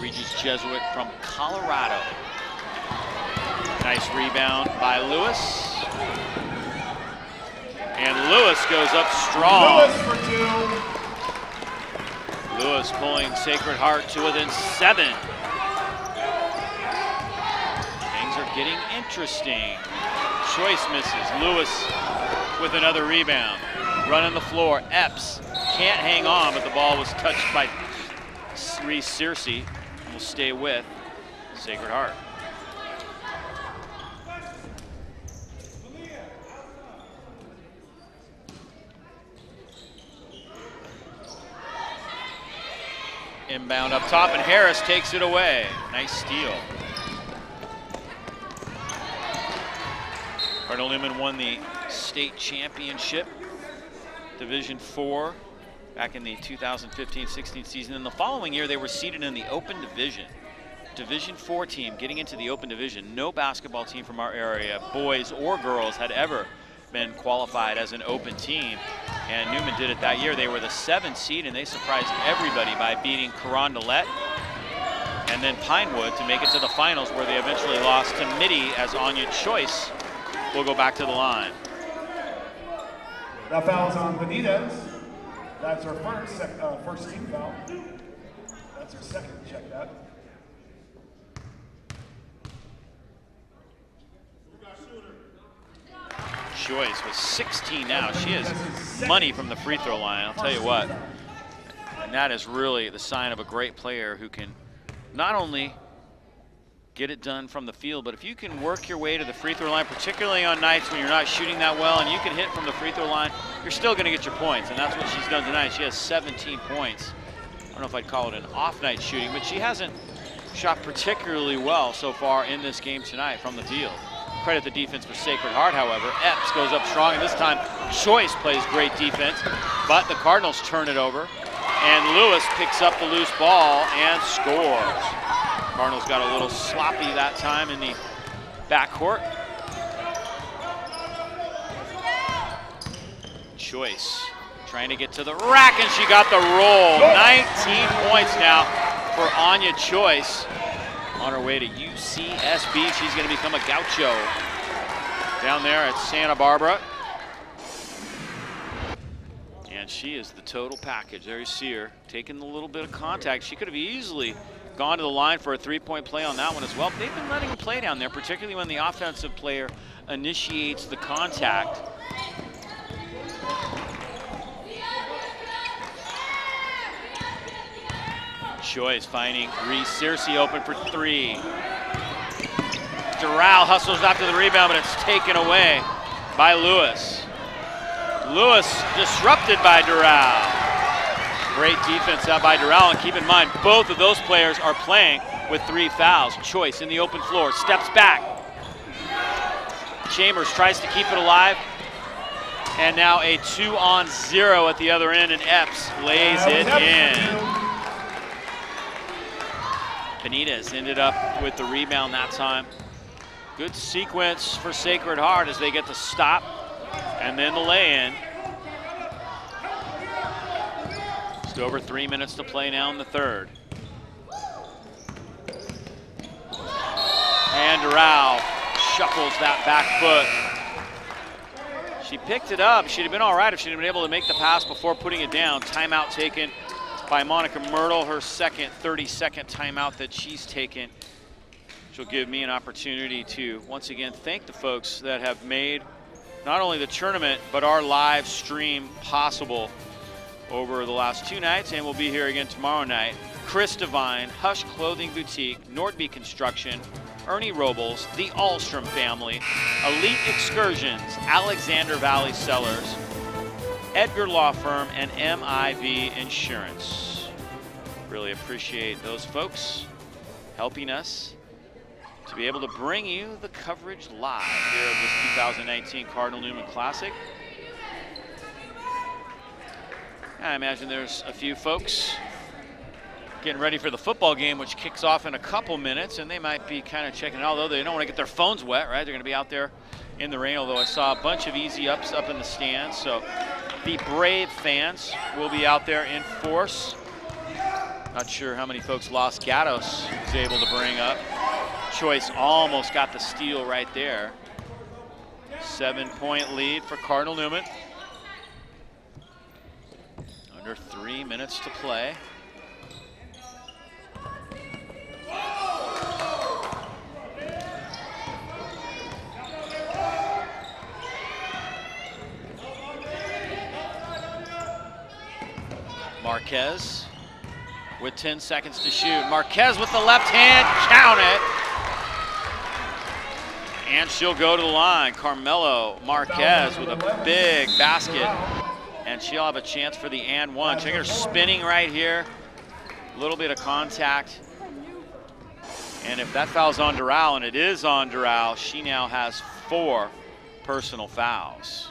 Regis Jesuit from Colorado. Nice rebound by Lewis. And Lewis goes up strong. Lewis for 2. Lewis pulling Sacred Heart to within 7. Things are getting interesting. Choice misses. Lewis with another rebound. Running the floor. Epps can't hang on, but the ball was touched by Reese Searcy. Will stay with Sacred Heart. Inbound up top, and Harris takes it away. Nice steal. Cardinal Newman won the state championship, Division IV, back in the 2015-16 season. And the following year, they were seeded in the Open Division. Division IV team getting into the Open Division. No basketball team from our area, boys or girls, had ever been qualified as an open team, and Newman did it that year. They were the 7th seed, and they surprised everybody by beating Carondelet and then Pinewood to make it to the finals, where they eventually lost to Mitty as Anya Choice will go back to the line. That foul's on Benitez. That's her first team foul. That's her second, check that. Choice with 16 now. She is money from the free throw line, I'll tell you what. And that is really the sign of a great player who can not only get it done from the field, but if you can work your way to the free throw line, particularly on nights when you're not shooting that well and you can hit from the free throw line, you're still going to get your points, and that's what she's done tonight. She has 17 points. I don't know if I'd call it an off-night shooting, but she hasn't shot particularly well so far in this game tonight from the field. Credit the defense for Sacred Heart, however. Epps goes up strong, and this time Choice plays great defense, but the Cardinals turn it over, and Lewis picks up the loose ball and scores. Cardinals got a little sloppy that time in the backcourt. Choice trying to get to the rack, and she got the roll. 19 points now for Anya Choice. On her way to UCSB, she's going to become a gaucho down there at Santa Barbara. And she is the total package. There you see her taking a little bit of contact. She could have easily gone to the line for a three-point play on that one as well. They've been letting them play down there, particularly when the offensive player initiates the contact. Choice finding Reese Searcy open for three. Doral hustles after the rebound, but it's taken away by Lewis. Lewis disrupted by Doral. Great defense out by Doral, and keep in mind, both of those players are playing with 3 fouls. Choice in the open floor, steps back. Chambers tries to keep it alive, and now a 2-on-0 at the other end, and Epps lays it in. Benitez ended up with the rebound that time. Good sequence for Sacred Heart as they get the stop and then the lay-in. Just over 3 minutes to play now in the third. And Doral shuffles that back foot. She picked it up. She'd have been all right if she'd have been able to make the pass before putting it down. Timeout taken by Monica Myrtle, her second 30-second timeout that she's taken. She'll give me an opportunity to once again thank the folks that have made not only the tournament but our live stream possible over the last 2 nights, and we'll be here again tomorrow night. Chris Devine, Hush Clothing Boutique, Nordby Construction, Ernie Robles, the Ahlstrom family, Elite Excursions, Alexander Valley Cellars, Edgar Law Firm, and MIV Insurance. Really appreciate those folks helping us to be able to bring you the coverage live here of this 2019 Cardinal Newman Classic. I imagine there's a few folks getting ready for the football game, which kicks off in a couple minutes, and they might be kind of checking it out, although they don't want to get their phones wet, right? They're going to be out there in the rain, although I saw a bunch of easy ups up in the stands. So the Brave fans will be out there in force. Not sure how many folks Los Gatos was able to bring up. Choice almost got the steal right there. 7-point lead for Cardinal Newman. Under 3 minutes to play. Marquez with 10 seconds to shoot. Marquez with the left hand, count it. And she'll go to the line. Carmelo Marquez with a big basket. And she'll have a chance for the and one. Check her spinning right here. A little bit of contact. And if that foul's on Doral, and it is on Doral, she now has 4 personal fouls.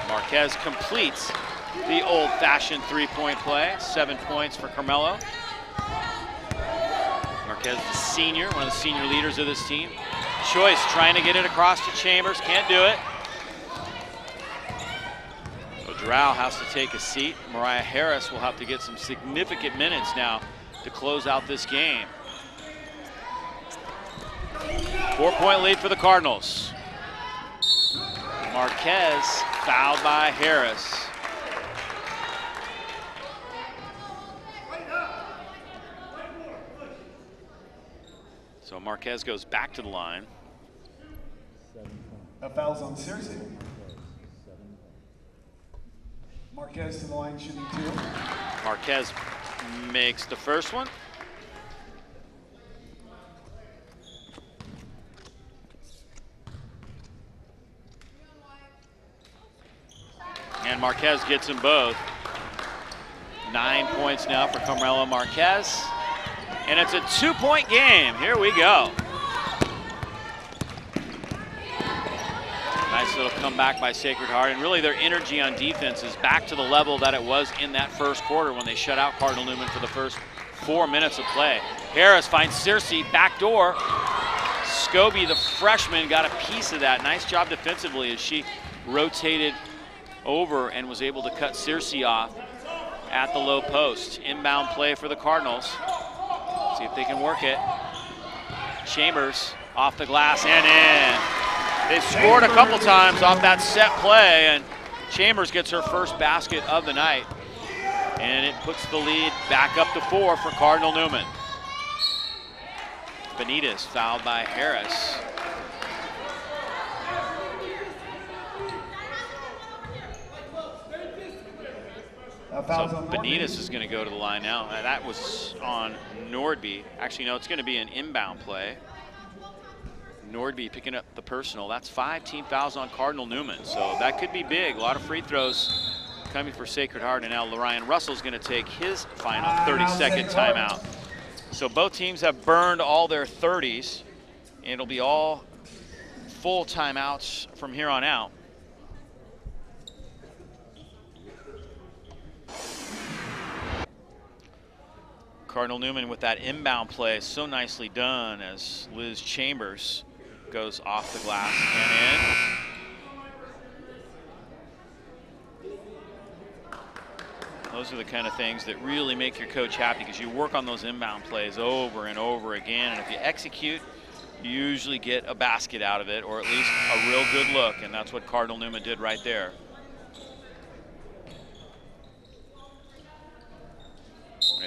Marquez completes the old-fashioned three-point play. 7 points for Carmelo. Marquez, the senior, one of the senior leaders of this team. Choice trying to get it across to Chambers, can't do it. So Drow has to take a seat. Mariah Harris will have to get some significant minutes now to close out this game. 4-point lead for the Cardinals. Marquez fouled by Harris. So Marquez goes back to the line. That foul's on Cersei. Marquez to the line, shooting 2. Marquez makes the first one. And Marquez gets them both. 9 points now for Carmelo Marquez. And it's a 2-point game. Here we go. Nice little comeback by Sacred Heart. And really their energy on defense is back to the level that it was in that first quarter when they shut out Cardinal Newman for the first 4 minutes of play. Harris finds Cersei, backdoor. Scobie, the freshman, got a piece of that. Nice job defensively as she rotated over and was able to cut Cersei off at the low post. Inbound play for the Cardinals. See if they can work it. Chambers off the glass and in. They've scored a couple times off that set play, and Chambers gets her first basket of the night. And it puts the lead back up to 4 for Cardinal Newman. Benitez fouled by Harris. So Benitez is going to go to the line now. That was on Nordby. Actually, no, it's going to be an inbound play. Nordby picking up the personal. That's 5 team fouls on Cardinal Newman. So that could be big. A lot of free throws coming for Sacred Heart. And now Lorian Russell's going to take his final 30-second timeout. So both teams have burned all their 30s. And it'll be all full timeouts from here on out. Cardinal Newman with that inbound play, so nicely done as Liz Chambers goes off the glass and in. Those are the kind of things that really make your coach happy because you work on those inbound plays over and over again, and if you execute, you usually get a basket out of it, or at least a real good look, and that's what Cardinal Newman did right there.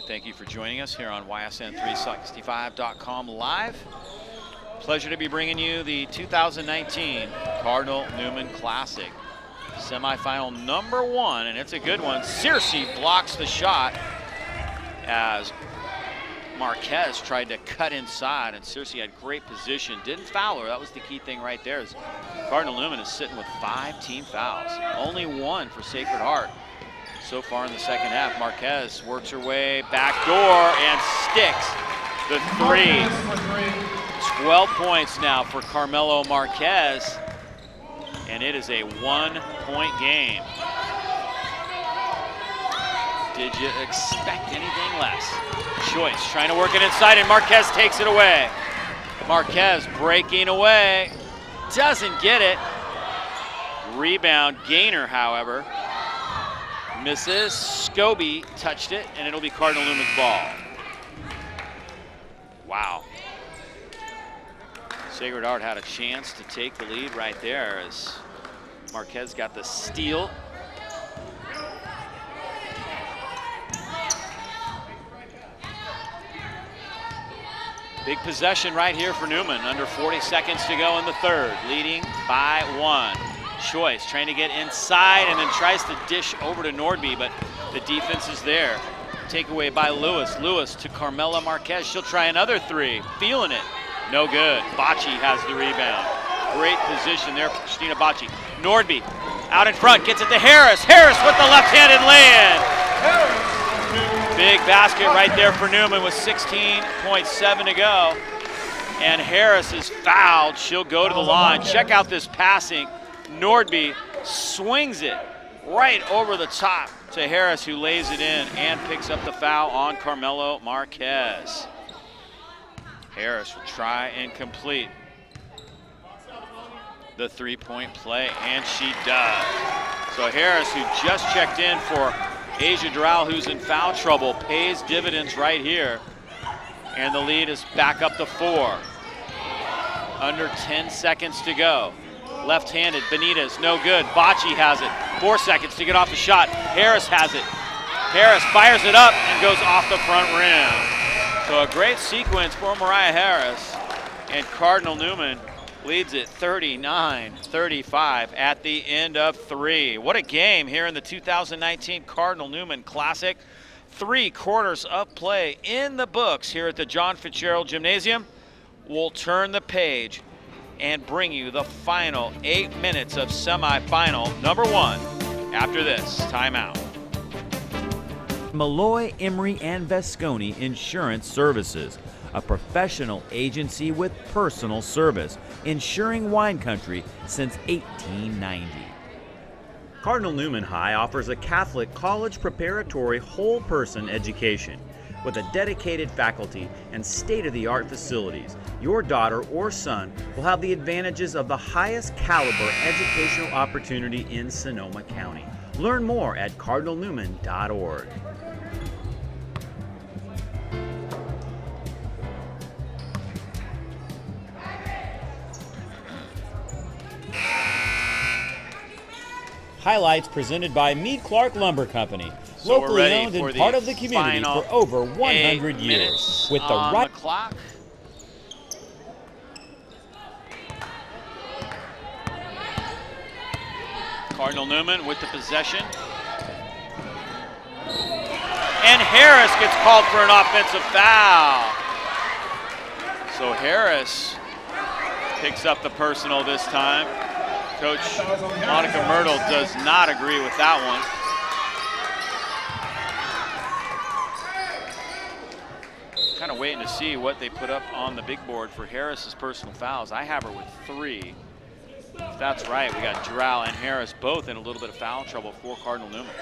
Thank you for joining us here on YSN365.com live. Pleasure to be bringing you the 2019 Cardinal Newman Classic. Semifinal number 1, and it's a good one. Cersei blocks the shot as Marquez tried to cut inside, and Cersei had great position. Didn't foul her. That was the key thing right there. As Cardinal Newman is sitting with 5 team fouls. Only 1 for Sacred Heart. So far in the second half, Marquez works her way back door and sticks the 3. 12 points now for Carmelo Marquez, and it is a 1-point game. Did you expect anything less? Choice trying to work it inside, and Marquez takes it away. Marquez breaking away, doesn't get it. Rebound, Gainer, however. Misses. Scobie touched it, and it'll be Cardinal Newman's ball. Wow. Sacred Heart had a chance to take the lead right there as Marquez got the steal. Big possession right here for Newman. Under 40 seconds to go in the third, leading by 1. Choice trying to get inside and then tries to dish over to Nordby, but the defense is there. Takeaway by Lewis. Lewis to Carmela Marquez. She'll try another 3. Feeling it. No good. Bocci has the rebound. Great position there for Christina Bocci. Nordby out in front. Gets it to Harris. Harris with the left-handed lay-in. Big basket right there for Newman with 16.7 to go. And Harris is fouled. She'll go to the line. Check out this passing. Nordby swings it right over the top to Harris, who lays it in and picks up the foul on Carmelo Marquez. Harris will try and complete. the three-point play, and she does. So Harris, who just checked in for Asia Doral, who's in foul trouble, pays dividends right here. And the lead is back up to 4. Under 10 seconds to go. Left-handed, Benitez, no good. Bocce has it. 4 seconds to get off the shot. Harris has it. Harris fires it up and goes off the front rim. So a great sequence for Mariah Harris. And Cardinal Newman leads it 39-35 at the end of 3. What a game here in the 2019 Cardinal Newman Classic. 3 quarters of play in the books here at the John Fitzgerald Gymnasium. We'll turn the page and bring you the final 8 minutes of semifinal number 1 after this timeout. Malloy, Emery, and Vesconi Insurance Services, a professional agency with personal service, insuring wine country since 1890. Cardinal Newman High offers a Catholic college preparatory whole-person education. With a dedicated faculty and state-of-the-art facilities, your daughter or son will have the advantages of the highest caliber educational opportunity in Sonoma County. Learn more at cardinalnewman.org. Highlights presented by Meade Clark Lumber Company, So locally owned and part of the community for over 100 years. With the right clock. Cardinal Newman with the possession. And Harris gets called for an offensive foul. So Harris picks up the personal this time. Coach Monica Myrtle does not agree with that one. Kind of waiting to see what they put up on the big board for Harris's personal fouls. I have her with 3. If that's right, we got Doral and Harris both in a little bit of foul trouble for Cardinal Newman.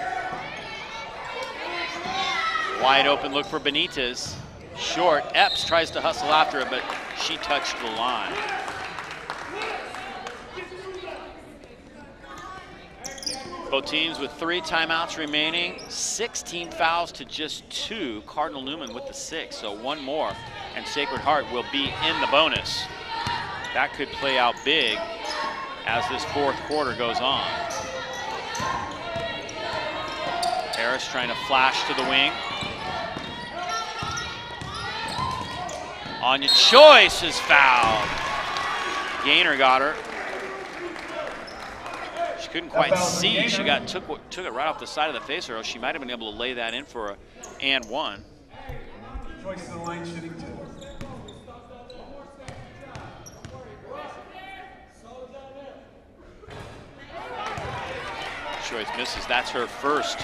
Wide open look for Benitez. Short. Epps tries to hustle after it, but she touched the line. Both teams with 3 timeouts remaining, 16 fouls to just 2. Cardinal Newman with the 6, so 1 more, and Sacred Heart will be in the bonus. That could play out big as this 4th quarter goes on. Harris trying to flash to the wing. Anya Choice is fouled. Gainer got her. Couldn't quite see. She took it right off the side of the face, or else she might have been able to lay that in for a and 1. Choice to the line, shooting 2. Choice misses. That's her first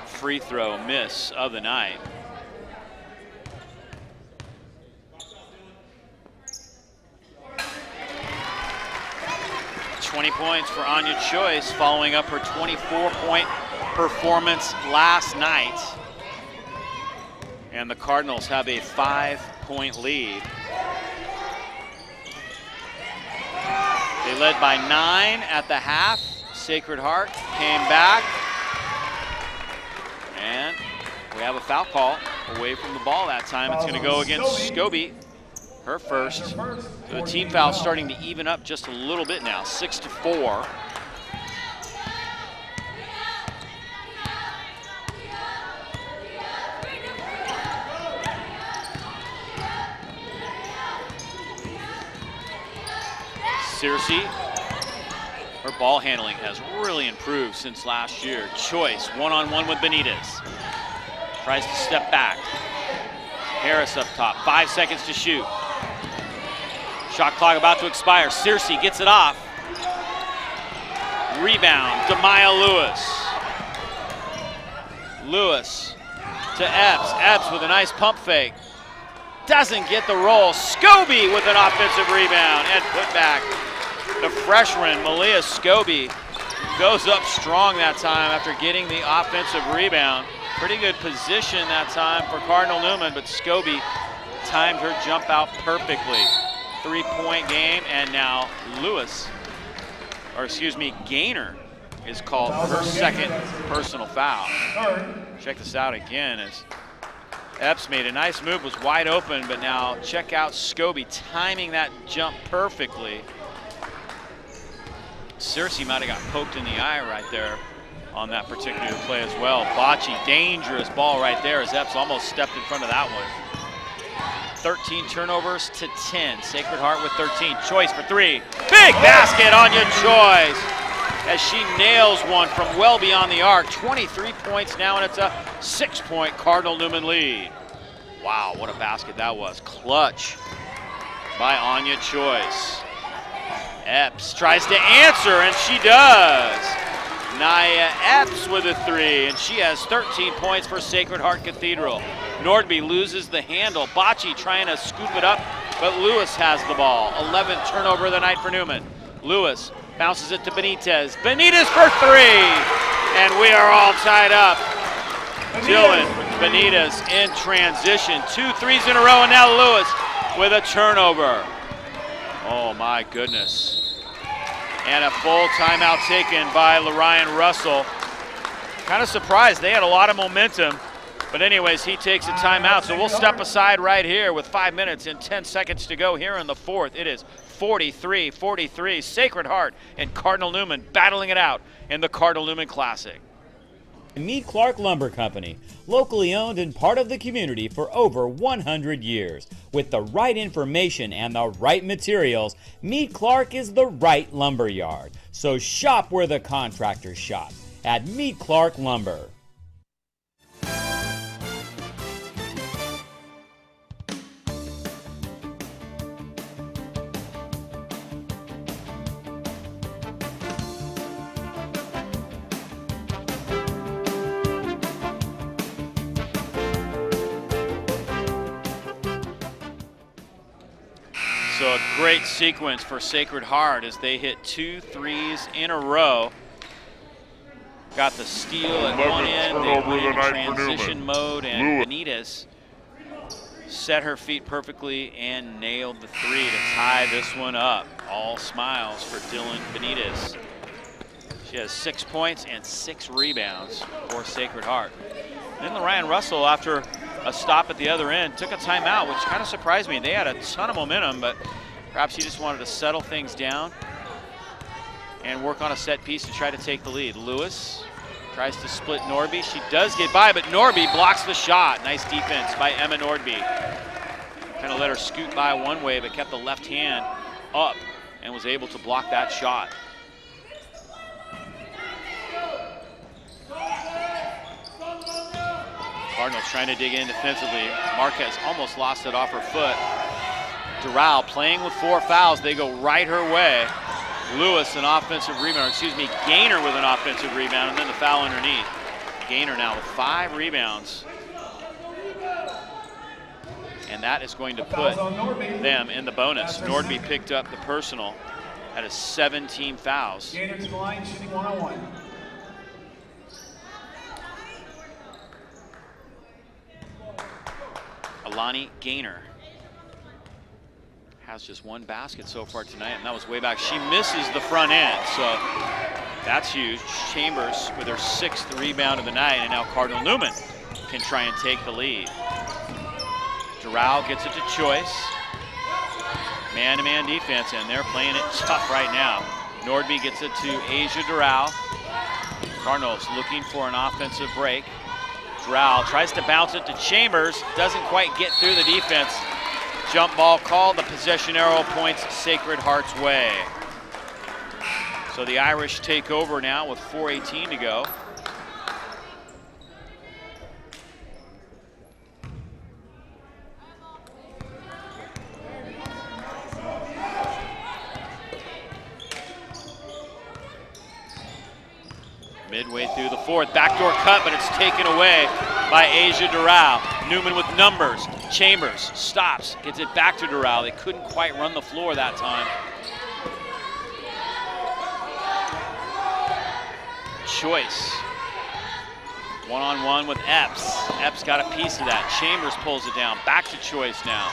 free throw miss of the night. $20 points for Anya Choice, following up her 24-point performance last night. And the Cardinals have a 5-point lead. They led by 9 at the half. Sacred Heart came back. And we have a foul call away from the ball that time. It's going to go against Scobie. Her first. So the team foul starting to even up just a little bit now, 6-4. Searcy, her ball handling has really improved since last year. Choice, one-on-one with Benitez. Tries to step back. Harris up top, 5 seconds to shoot. Shot clock about to expire. Searcy gets it off. Rebound, Demaya Lewis. Lewis to Epps. Epps with a nice pump fake. Doesn't get the roll. Scobie with an offensive rebound and put back. The freshman, Malia Scobie, goes up strong that time after getting the offensive rebound. Pretty good position that time for Cardinal Newman, but Scobie timed her jump out perfectly. 3-point game, and now Lewis or excuse me, Gaynor is called for her second personal foul. Check this out again as Epps made a nice move, was wide open, but now check out Scobie timing that jump perfectly. Searcy might have got poked in the eye right there on that particular play as well. Bocce, dangerous ball right there as Epps almost stepped in front of that one. 13 turnovers to 10. Sacred Heart with 13. Choice for three. Big basket on your Choice as she nails one from well beyond the arc. 23 points now, and it's a 6-point Cardinal Newman lead. Wow, what a basket that was. Clutch by Anya Choice. Epps tries to answer, and she does. Nia Epps with a three, and she has 13 points for Sacred Heart Cathedral. Nordby loses the handle. Bocce trying to scoop it up, but Lewis has the ball. 11th turnover of the night for Newman. Lewis bounces it to Benitez. Benitez for three, and we are all tied up. Dylan Benitez in transition. 2 threes in a row, and now Lewis with a turnover. Oh my goodness. And a full timeout taken by Lorian Russell. Kind of surprised, they had a lot of momentum. But anyways, he takes a timeout, so we'll step aside right here with 5 minutes and 10 seconds to go here in the fourth. It is 43-43, Sacred Heart and Cardinal Newman battling it out in the Cardinal Newman Classic. Meade Clark Lumber Company, locally owned and part of the community for over 100 years. With the right information and the right materials, Meade Clark is the right lumber yard. So shop where the contractors shop, at Meade Clark Lumber. So a great sequence for Sacred Heart as they hit 2 threes in a row. Got the steal at one end, they went in transition mode, and Benitez set her feet perfectly and nailed the three to tie this one up. All smiles for Dylan Benitez. She has 6 points and 6 rebounds for Sacred Heart. Then Lorian Russell, after a stop at the other end, took a timeout, which kind of surprised me. They had a ton of momentum, but perhaps he just wanted to settle things down and work on a set piece to try to take the lead. Lewis tries to split Nordby. She does get by, but Nordby blocks the shot. Nice defense by Emma Nordby. Kind of let her scoot by one way, but kept the left hand up and was able to block that shot. Cardinals trying to dig in defensively. Marquez almost lost it off her foot. Doral playing with 4 fouls. They go right her way. Lewis an offensive rebound, Gaynor with an offensive rebound, and then the foul underneath. Gaynor now with 5 rebounds. And that is going to put them in the bonus. Nordby picked up the personal at 17 fouls. Gaynor to the line, shooting 1-on-1. Alani Gaynor has just 1 basket so far tonight, and that was way back. She misses the front end, so that's huge. Chambers with her 6th rebound of the night, and now Cardinal Newman can try and take the lead. Doral gets it to Choice. Man-to-man defense, and they're playing it tough right now. Nordby gets it to Asia Doral. Cardinals looking for an offensive break. Doral tries to bounce it to Chambers, doesn't quite get through the defense. Jump ball called, the possession arrow points Sacred Heart's way. So the Irish take over now with 4:18 to go. Midway through the fourth, backdoor cut, but it's taken away by Asia Doral. Newman with numbers. Chambers stops, gets it back to Doral. They couldn't quite run the floor that time. Choice. One-on-one with Epps. Epps got a piece of that. Chambers pulls it down. Back to Choice now.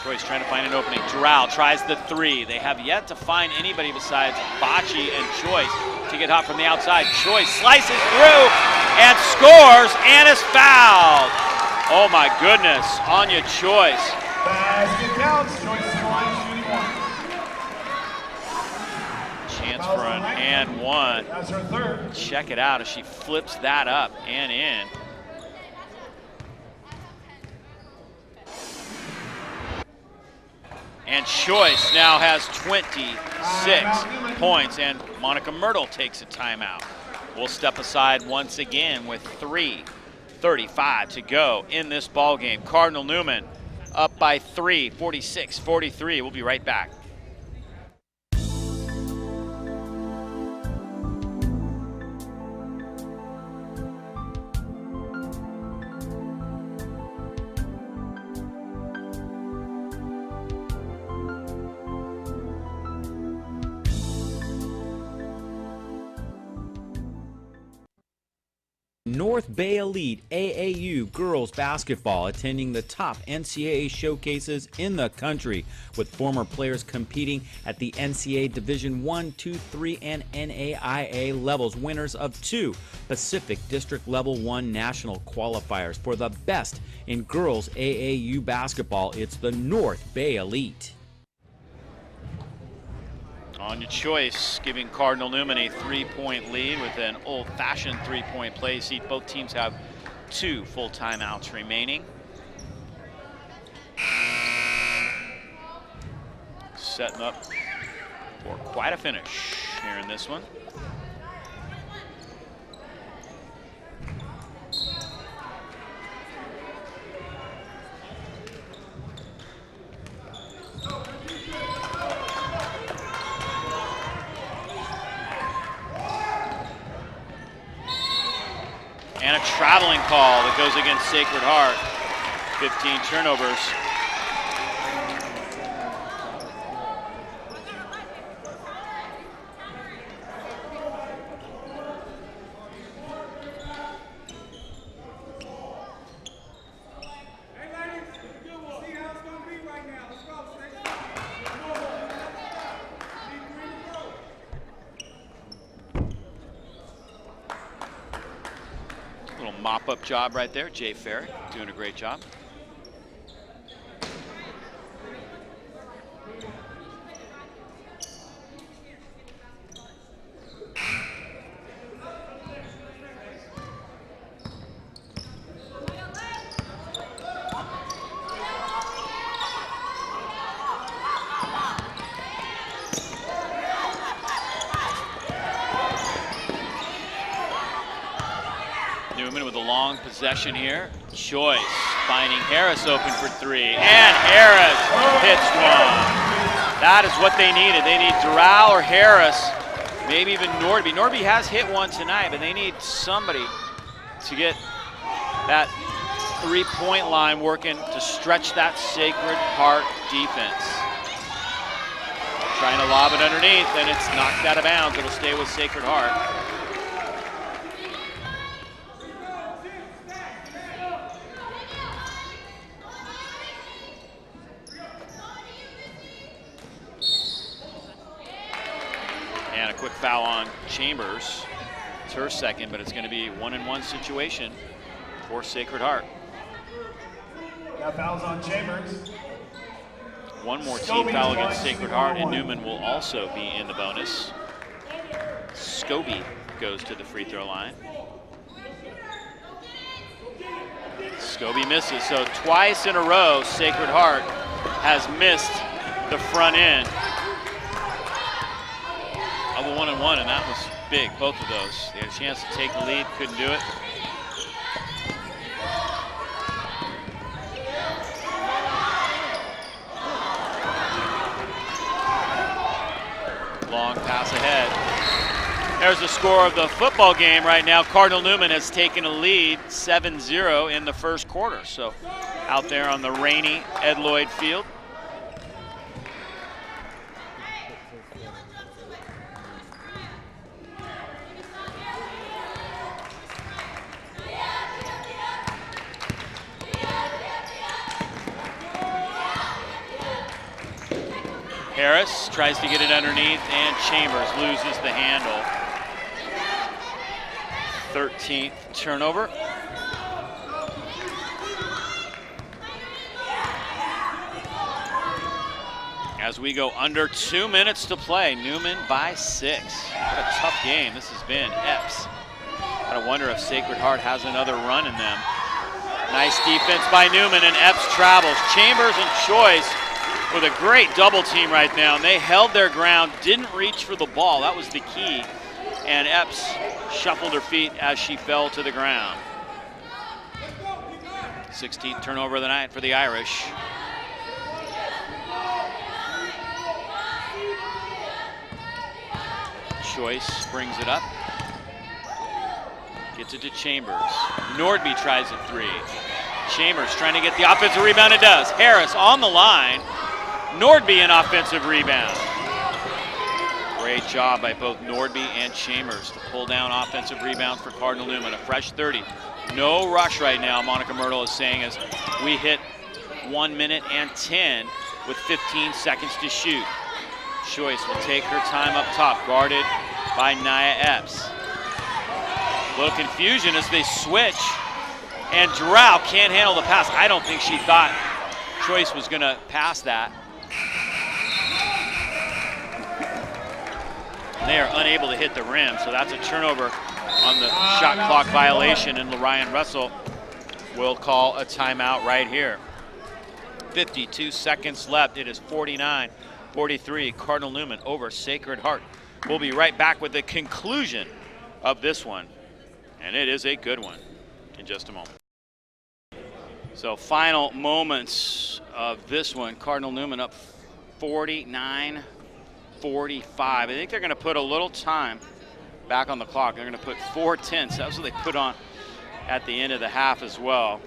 Joyce trying to find an opening. Doral tries the three. They have yet to find anybody besides Bocce and Joyce to get hot from the outside. Joyce slices through and scores and is fouled. Oh my goodness, Anya Joyce. Basket counts. Joyce to the line, shooting one. Chance for an and one. That's her third. Check it out as she flips that up and in. And Joyce now has 26 points, and Monica Myrtle takes a timeout. We'll step aside once again with 3:35 to go in this ball game. Cardinal Newman up by 3, 46-43. We'll be right back. North Bay Elite AAU girls basketball attending the top NCAA showcases in the country, with former players competing at the NCAA Division I, II, III, and NAIA levels, winners of 2 Pacific District Level 1 national qualifiers. For the best in girls AAU basketball, it's the North Bay Elite. Anya Joyce giving Cardinal Newman a 3-point lead with an old-fashioned 3-point play. See, both teams have 2 full timeouts remaining. Setting up for quite a finish here in this one. And a traveling call that goes against Sacred Heart. 15 turnovers. Mop-up job right there. Jay Ferry doing a great job. Newman with a long possession here. Joyce finding Harris open for 3, and Harris hits one. That is what they needed. They need Doral or Harris, maybe even Nordby. Nordby has hit one tonight, but they need somebody to get that 3-point line working to stretch that Sacred Heart defense. Trying to lob it underneath, and it's knocked out of bounds. It'll stay with Sacred Heart. And a quick foul on Chambers. It's her second, but it's going to be a 1-and-1 situation for Sacred Heart. Got fouls on Chambers. One more team foul against Sacred Heart, and Newman will also be in the bonus. Scobie goes to the free throw line. Scobie misses, so twice in a row, Sacred Heart has missed the front end of a 1-and-1, and that was big, both of those. They had a chance to take the lead, couldn't do it. Long pass ahead. There's the score of the football game right now. Cardinal Newman has taken a lead 7-0 in the first quarter. So out there on the rainy Ed Lloyd Field. Harris tries to get it underneath, and Chambers loses the handle. 13th turnover. As we go under 2 minutes to play, Newman by 6. What a tough game this has been. Epps. Gotta wonder if Sacred Heart has another run in them. Nice defense by Newman, and Epps travels. Chambers and Choice with a great double team right now, and they held their ground, didn't reach for the ball. That was the key. And Epps shuffled her feet as she fell to the ground. 16th turnover of the night for the Irish. Choice brings it up. Gets it to Chambers. Nordby tries it 3. Chambers trying to get the offensive rebound. It does. Harris on the line. Nordby an offensive rebound. Great job by both Nordby and Chambers to pull down offensive rebound for Cardinal Newman. A fresh 30. No rush right now, Monica Myrtle is saying, as we hit 1 minute and 10 with 15 seconds to shoot. Choice will take her time up top, guarded by Nia Epps. A little confusion as they switch, and Drow can't handle the pass. I don't think she thought Choice was going to pass that. They are unable to hit the rim, so that's a turnover on the shot clock violation, and Ryan Russell will call a timeout right here. 52 seconds left. It is 49-43, Cardinal Newman over Sacred Heart. We'll be right back with the conclusion of this one, and it is a good one in just a moment. So final moments of this one, Cardinal Newman up 49-45. I think they're going to put a little time back on the clock. They're going to put 4:10. So that's what they put on at the end of the half as well.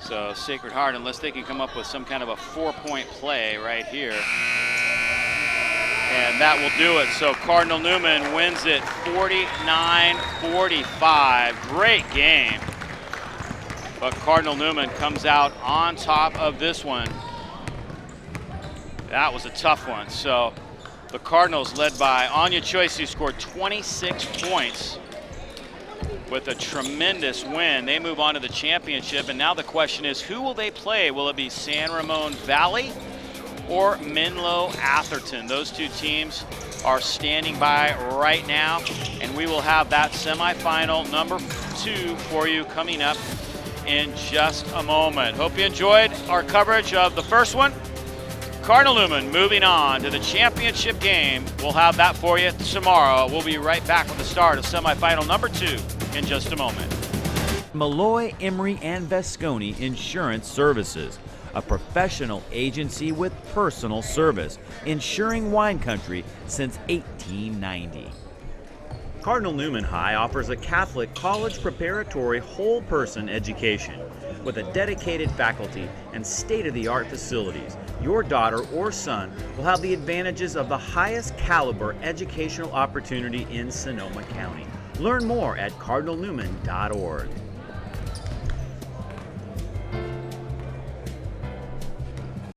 So Sacred Heart, unless they can come up with some kind of a 4-point play right here. And that will do it. So Cardinal Newman wins it 49-45. Great game. But Cardinal Newman comes out on top of this one. That was a tough one. So the Cardinals, led by Anya Choice, who scored 26 points with a tremendous win. They move on to the championship, and now the question is, who will they play? Will it be San Ramon Valley or Menlo Atherton? Those two teams are standing by right now, and we will have that semifinal number 2 for you coming up in just a moment. Hope you enjoyed our coverage of the first one. Cardinal Newman moving on to the championship game. We'll have that for you tomorrow. We'll be right back with the start of semifinal number 2 in just a moment. Malloy, Emery, and Vesconi Insurance Services, a professional agency with personal service, insuring wine country since 1890. Cardinal Newman High offers a Catholic college preparatory whole-person education. With a dedicated faculty and state-of-the-art facilities, your daughter or son will have the advantages of the highest caliber educational opportunity in Sonoma County. Learn more at cardinalnewman.org.